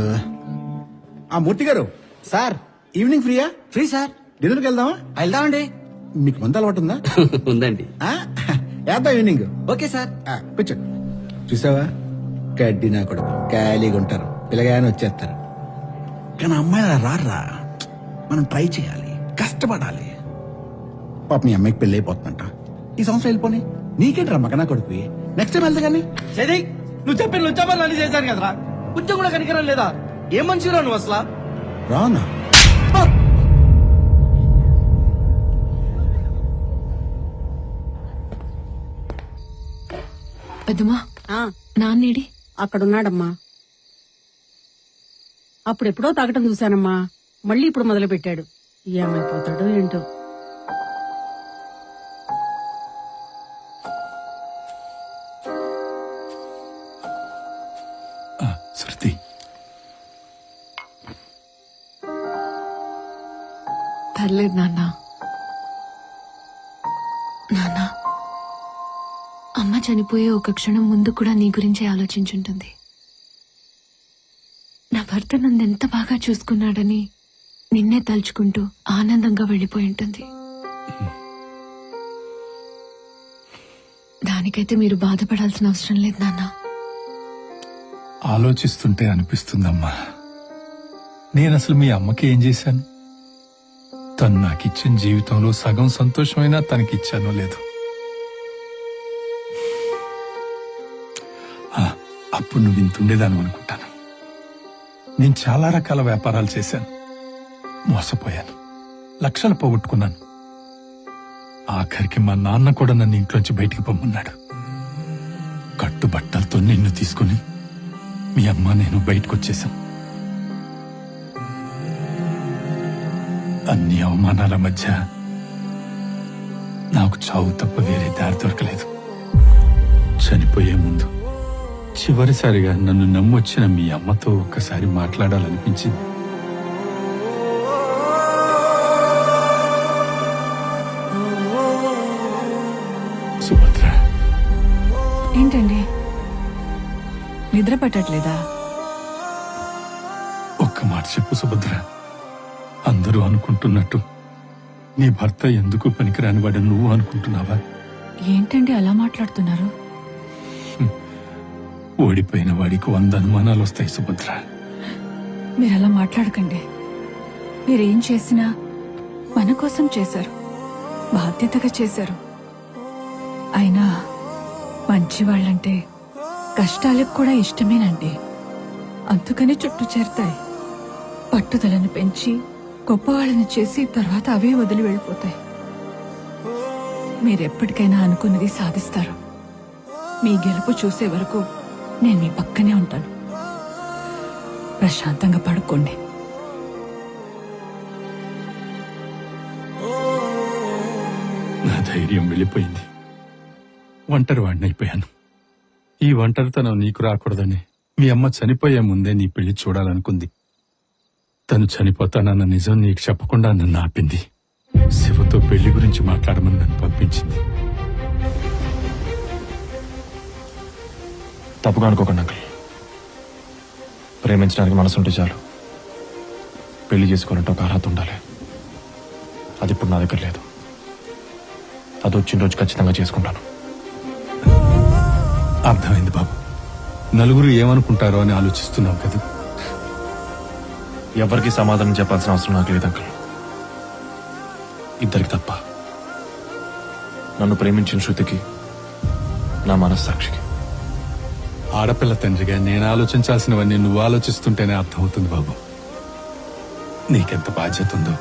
ఆ మూర్తి గారు సార్ ఈవినింగ్ ఫ్రీయా? Free sir. డిన్నర్కి వెళ్దామా? వెళ్దామండి. మీకు మంద అలవాటు ఉందా? ఉందండి. వేద్దాం ఈవినింగ్. Okay sir. కూర్చో. చూసావా, కడ్డి నా కొడుకు ఖాళీగా ఉంటారు, పిల్లగానే వచ్చేస్తారు. కానీ అమ్మాయిలు అలా రారా. మనం ట్రై చేయాలి, కష్టపడాలి. పాప మీ అమ్మాయికి పెళ్లి అయిపోతుందంట. ఈ సంవత్సరం వెళ్ళిపోయి నీకేంటి రా మగనా కొడుకు. నెక్స్ట్ టైం వెళ్తా కానీ. సరే, నువ్వు చెప్పిన లుచ్చాబాలు అన్ని చేశాను కదరా. కొంచెం కూడా కనికరం లేదా? ఏం మనిషిరా నువ్వు అసలు? రానా? పెద్దమ్మా నాన్నేడి? అక్కడున్నాడమ్మా. అప్పుడెప్పుడో తాగటం చూశానమ్మా, మళ్ళీ ఇప్పుడు మొదలు పెట్టాడు. ఏమైపోతాడో ఏంటో. శృతి, పర్లేదు నాన్న. నాన్న, అమ్మ చనిపోయే ఒక క్షణం ముందు కూడా నీ గురించే ఆలోచించుంటుంది. నా భర్త నన్ను ఎంత బాగా చూసుకున్నాడని నిన్నే తలుచుకుంటూ ఆనందంగా వెళ్ళిపోయి ఉంటుంది. దానికైతే మీరు బాధపడాల్సిన అవసరం లేదు నాన్న. ఆలోచిస్తుంటే అనిపిస్తుందమ్మా, నేనసలు మీ అమ్మకి ఏం చేశాను? తను నాకిచ్చిన జీవితంలో సగం సంతోషమైనా తనకిచ్చానో లేదు. అప్పుడు నువ్వు ఇంతుండేదాను అనుకుంటాను. నేను చాలా రకాల వ్యాపారాలు చేశాను, మోసపోయాను, లక్షలు పోగొట్టుకున్నాను. ఆఖరికి మా నాన్న కూడా నన్ను ఇంట్లోంచి బయటికి పొమ్మన్నాడు. కట్టుబట్టలతో నిన్ను తీసుకుని మీ అమ్మ నేను బయటకు వచ్చేశాం. అన్ని అవమానాల మధ్య నాకు చావు తప్ప వేరే దారి దొరకలేదు. చనిపోయే ముందు చివరిసారిగా నన్ను నమ్మొచ్చిన మీ అమ్మతో ఒక్కసారి మాట్లాడాలనిపించింది. సుభద్ర, ఏంటండి నిద్ర పట్టట్లేదా? ఒక్క మాట చెప్పు సుభద్ర. అందరూ అనుకుంటున్నట్టు నీ భర్త ఎందుకు పనికిరాని వాడని నువ్వు అనుకుంటున్నావా? ఏంటండి అలా మాట్లాడుతున్నారు? ఓడిపోయిన వాడికి 100 అనుమానాలు వస్తాయి సుభద్ర. మీరు అలా మాట్లాడకండి. మీరేం చేసినా మన కోసం చేశారు, బాధ్యతగా చేశారు. అయినా మంచి వాళ్ళంటే కష్టాలకు కూడా ఇష్టమేనండి. అందుకని చుట్టూ చేరతాయి. పట్టుదలను పెంచి గొప్పవాళ్ళని చేసి తర్వాత అవే వదిలి వెళ్ళిపోతాయి. మీరెప్పటికైనా అనుకున్నది సాధిస్తారు. మీ గెలుపు చూసే వరకు నేను మీ పక్కనే ఉంటాను. ప్రశాంతంగా పడుకోండి. నా ధైర్యం వెళ్ళిపోయింది. ఒంటరి వాడినైపోయాను. ఈ ఒంటరితనం నీకు రాకూడదని మీ అమ్మ చనిపోయే ముందే నీ పెళ్లి చూడాలనుకుంది. తను చనిపోతానన్న నిజం నీకు చెప్పకుండా నన్ను ఆపింది. శివతో పెళ్లి గురించి మాట్లాడమని నన్ను పంపించింది. తప్పుగా అనుకోకండి అంకుల్. ప్రేమించడానికి మనసుంటే చాలు. పెళ్లి చేసుకోవాలంటే ఒక అర్హత ఉండాలి. అది ఇప్పుడు నా దగ్గర లేదు. అది వచ్చిన రోజు ఖచ్చితంగా చేసుకుంటాను. అర్థమైంది బాబు. నలుగురు ఏమనుకుంటారో అని ఆలోచిస్తున్నావు కదా. ఎవరికి సమాధానం చెప్పాల్సిన అవసరం నాకు లేదు అంకుల్. ఇద్దరికి తప్ప. నన్ను ప్రేమించిన శృతికి, నా మనస్సాక్షికి. ఆడపిల్ల తండ్రిగా నేను ఆలోచించాల్సినవన్నీ నువ్వు ఆలోచిస్తుంటేనే అర్థమవుతుంది బాబు. నీకెంత బాధ్యత ఉందో.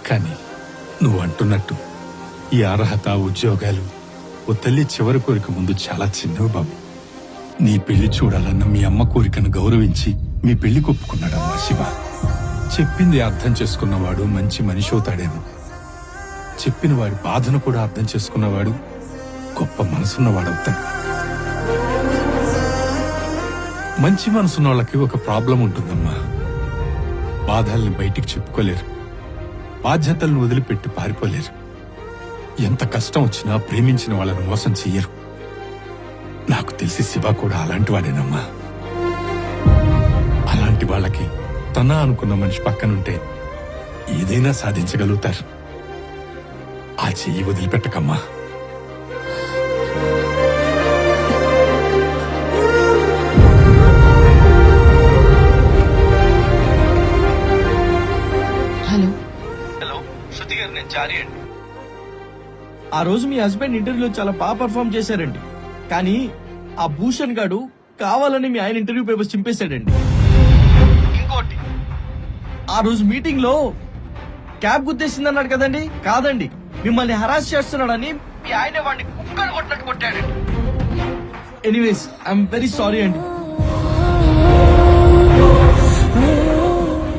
కానీ నువ్వు అంటున్నట్టు ఈ అర్హత, ఉద్యోగాలు ఓ తల్లి చివరి కోరిక ముందు చాలా చిన్నవి బాబు. నీ పెళ్లి చూడాలన్న మీ అమ్మ కోరికను గౌరవించి మీ పెళ్లి ఒప్పుకున్నాడమ్మా శివ. చెప్పింది అర్థం చేసుకున్నవాడు మంచి మనిషి అవుతాడేమో. చెప్పిన వాడి బాధను కూడా అర్థం చేసుకున్నవాడు గొప్ప మనసున్నవాడవుతాడు. మంచి మనసున్న వాళ్ళకి ఒక ప్రాబ్లం ఉంటుందమ్మా. బాధల్ని బయటికి చెప్పుకోలేరు, బాధ్యతలను వదిలిపెట్టి పారిపోలేరు. ఎంత కష్టం వచ్చినా ప్రేమించిన వాళ్ళని మోసం చెయ్యరు. నాకు తెలిసి శివ కూడా అలాంటి వాడేనమ్మా. అలాంటి వాళ్ళకి తన అనుకున్న మనిషి పక్కనుంటే ఏదైనా సాధించగలుగుతారు. ఆ చెయ్యి వదిలిపెట్టకమ్మా. హలో హలో, శృతి గారు, నేను చారి అండి. ఆ రోజు మీ హస్బెండ్ ఇంటర్వ్యూలో చాలా బాగా పర్ఫామ్ చేశారండి. కానీ ఆ భూషణ్ గాడు కావాలని మీ ఆయన ఇంటర్వ్యూ పేపర్స్ చింపేశాడండి. ఇంకోటి, ఆ రోజు మీటింగ్ లో క్యాబ్ గుద్దేసిందన్నాడు కదండి. కాదండి, మిమ్మల్ని హరాస్ చేస్తున్నాడని మీ ఆయన వాడిని కుక్కను కొట్టినట్టు కొట్టాడండి. ఎనీవేస్ ఐఎమ్ వెరీ సారీ అండి.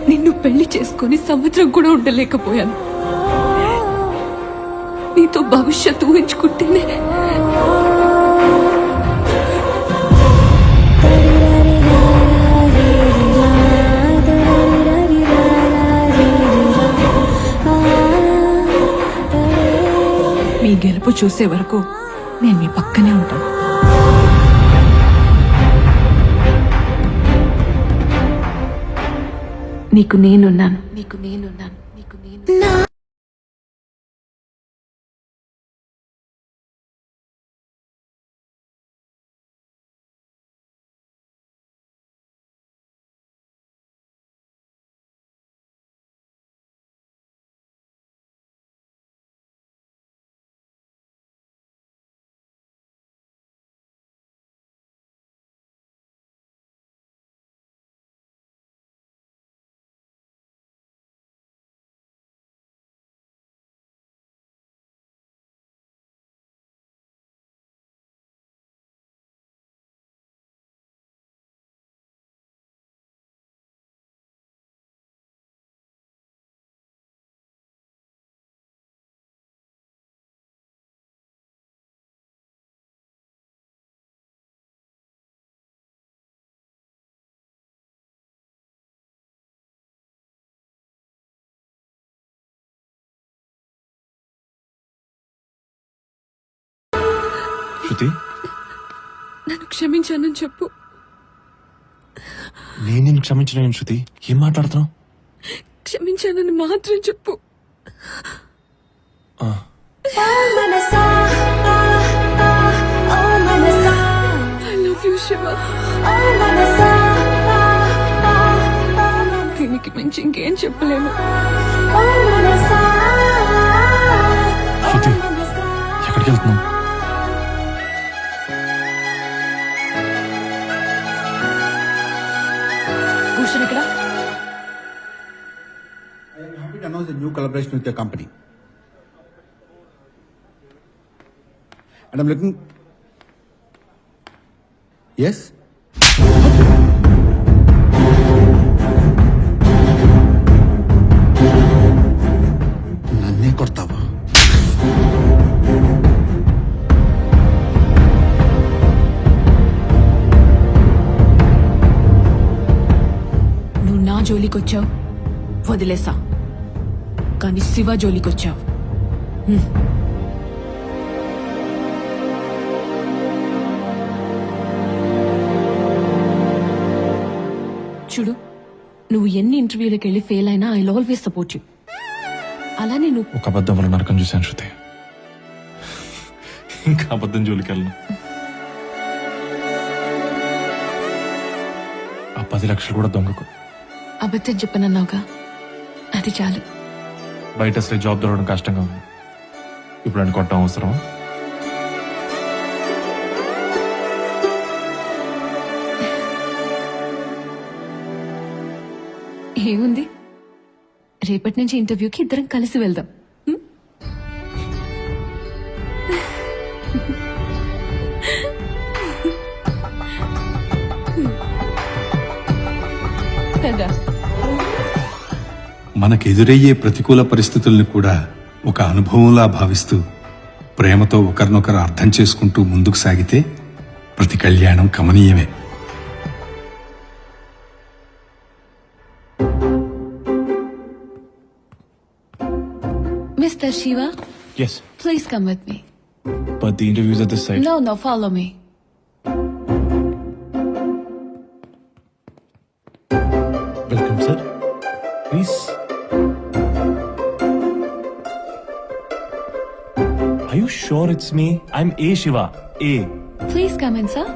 నిన్ను పెళ్లి చేసుకుని సంవత్సరం కూడా ఉండలేకపోయాను. నీతో భవిష్యత్తు ఊహించుకుంటేనే మీ గెలుపు చూసే వరకు నేను మీ పక్కనే ఉంటాను. నీకు నేనున్నాను. శృతి, నన్ను క్షమించానని చెప్పు. నేను నిన్ను క్షమించలేను శృతి. ఏం మాట్లాడుతున్నావు? క్షమించానని మాత్రం చెప్పు. I love you, Shiva. దీనికి మించి ఇంకేం చెప్పలేను. శృతి, ఎక్కడికి వెళ్తున్నావు? భూషణ్ ఇక్కడ. I am happy to announce a new collaboration with your company. And I'm looking. Yes? నన్నే కొడతావా? నువ్వు నా జోలికొచ్చావు, వదిలేసా. కానీ శివ జోలికొచ్చావు. చూడు, నువ్వు ఎన్ని ఇంటర్వ్యూలకు వెళ్ళి ఫెయిల్ అయినా ఐ ఆల్వేస్ సపోర్ట్ యూ. అలానే నువ్వు ఒక అబద్ధం వల్ల నరకం చూశాను శృతి. ఇంకా అబద్ధం జోలికి వెళ్ళను. ఆ 10 లక్షలు కూడా దొంగకు. అబద్ధం చెప్పనన్నావుగా, అది చాలు. బయట అసలే జాబ్ దొరకడం కష్టంగా ఉంది. ఇప్పుడు అని కొట్టడం అవసరం? ఏముంది, రేపటి నుంచి ఇంటర్వ్యూకి ఇద్దరం కలిసి వెళ్దాం. కదా. మనకెదురయ్యే ప్రతికూల పరిస్థితుల్ని కూడా ఒక అనుభవంలా భావిస్తూ ప్రేమతో ఒకరినొకరు అర్థం చేసుకుంటూ ముందుకు సాగితే ప్రతి కళ్యాణం కమనీయమే. Mr. Shiva, Yes, please come with me. but the interviews at this site. No, follow me. Welcome, sir. Please. Are you sure it's me? I'm A. Shiva. A. Please come in, sir.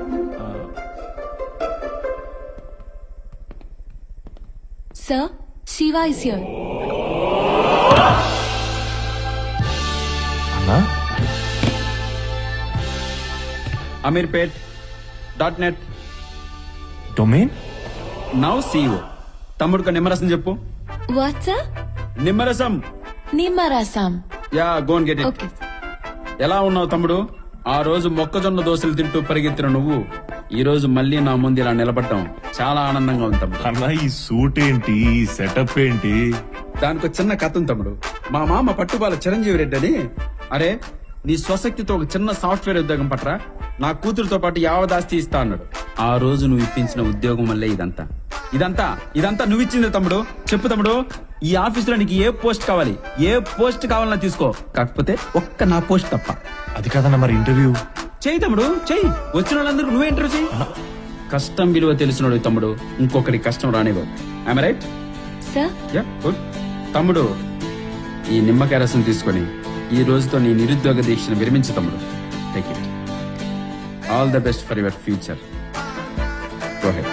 Sir, Shiva is here. Anna? amirpet.net. Domain? Now CEO. తమ్ముడుకు నిమ్మరసం చెప్పు. What, sir? నిమ్మరసం. Nimarasam. Yeah go and get it. Okay. ఎలా ఉన్నావు తమ్ముడు? ఆ రోజు మొక్కజొన్న దోశలు తింటూ పరిగెత్తిన నువ్వు ఈ రోజు మళ్ళీ నా ముందు ఇలా నిలబడటం చాలా ఆనందంగా ఉంది తమ్ముడు. అన్నా ఈ సూట్ ఏంటి ఈ సెటప్ ఏంటి? దానికి చిన్న కథ ఉంది తమ్ముడు. మా మామ పట్టుబాల చిరంజీవి రెడ్డి అని, అరే నీ స్వశక్తితో ఒక చిన్న సాఫ్ట్వేర్ ఉద్యోగం పట్రా, నా కూతురుతో పాటు యావదాస్తి ఇస్తా అన్నాడు. ఆ రోజు నువ్వు ఇప్పించిన ఉద్యోగం వల్లే ఇదంతా ఇదంతా ఇదంతా నువ్వు ఇచ్చింది తమ్ముడు. చెప్పు తమ్ముడు, ఈ ఆఫీసులో నీకు ఏ పోస్ట్ కావాలి, ఏ పోస్ట్ కావాలన్నా తీసుకో, కాకపోతే ఒక్క నా పోస్ట్ తప్ప. అది కాదన్నా మరి ఇంటర్వ్యూ చెయ్యి తమ్ముడు, చెయ్యి. వచ్చిన వాళ్ళందరూ నువ్వే ఇంటర్వ్యూ చెయ్యి. కష్టం విలువ తెలిసినోడు తమ్ముడు ఇంకొకటి కష్టం రానివ్వదు. I'm right? Sir good. తమ్ముడు, ఈ నిమ్మకాయ రసం తీసుకొని ఈ రోజుతో నీ నిరుద్యోగ దీక్షను విరమించు తమ్ముడు. Take it. All the best for your future. Go head.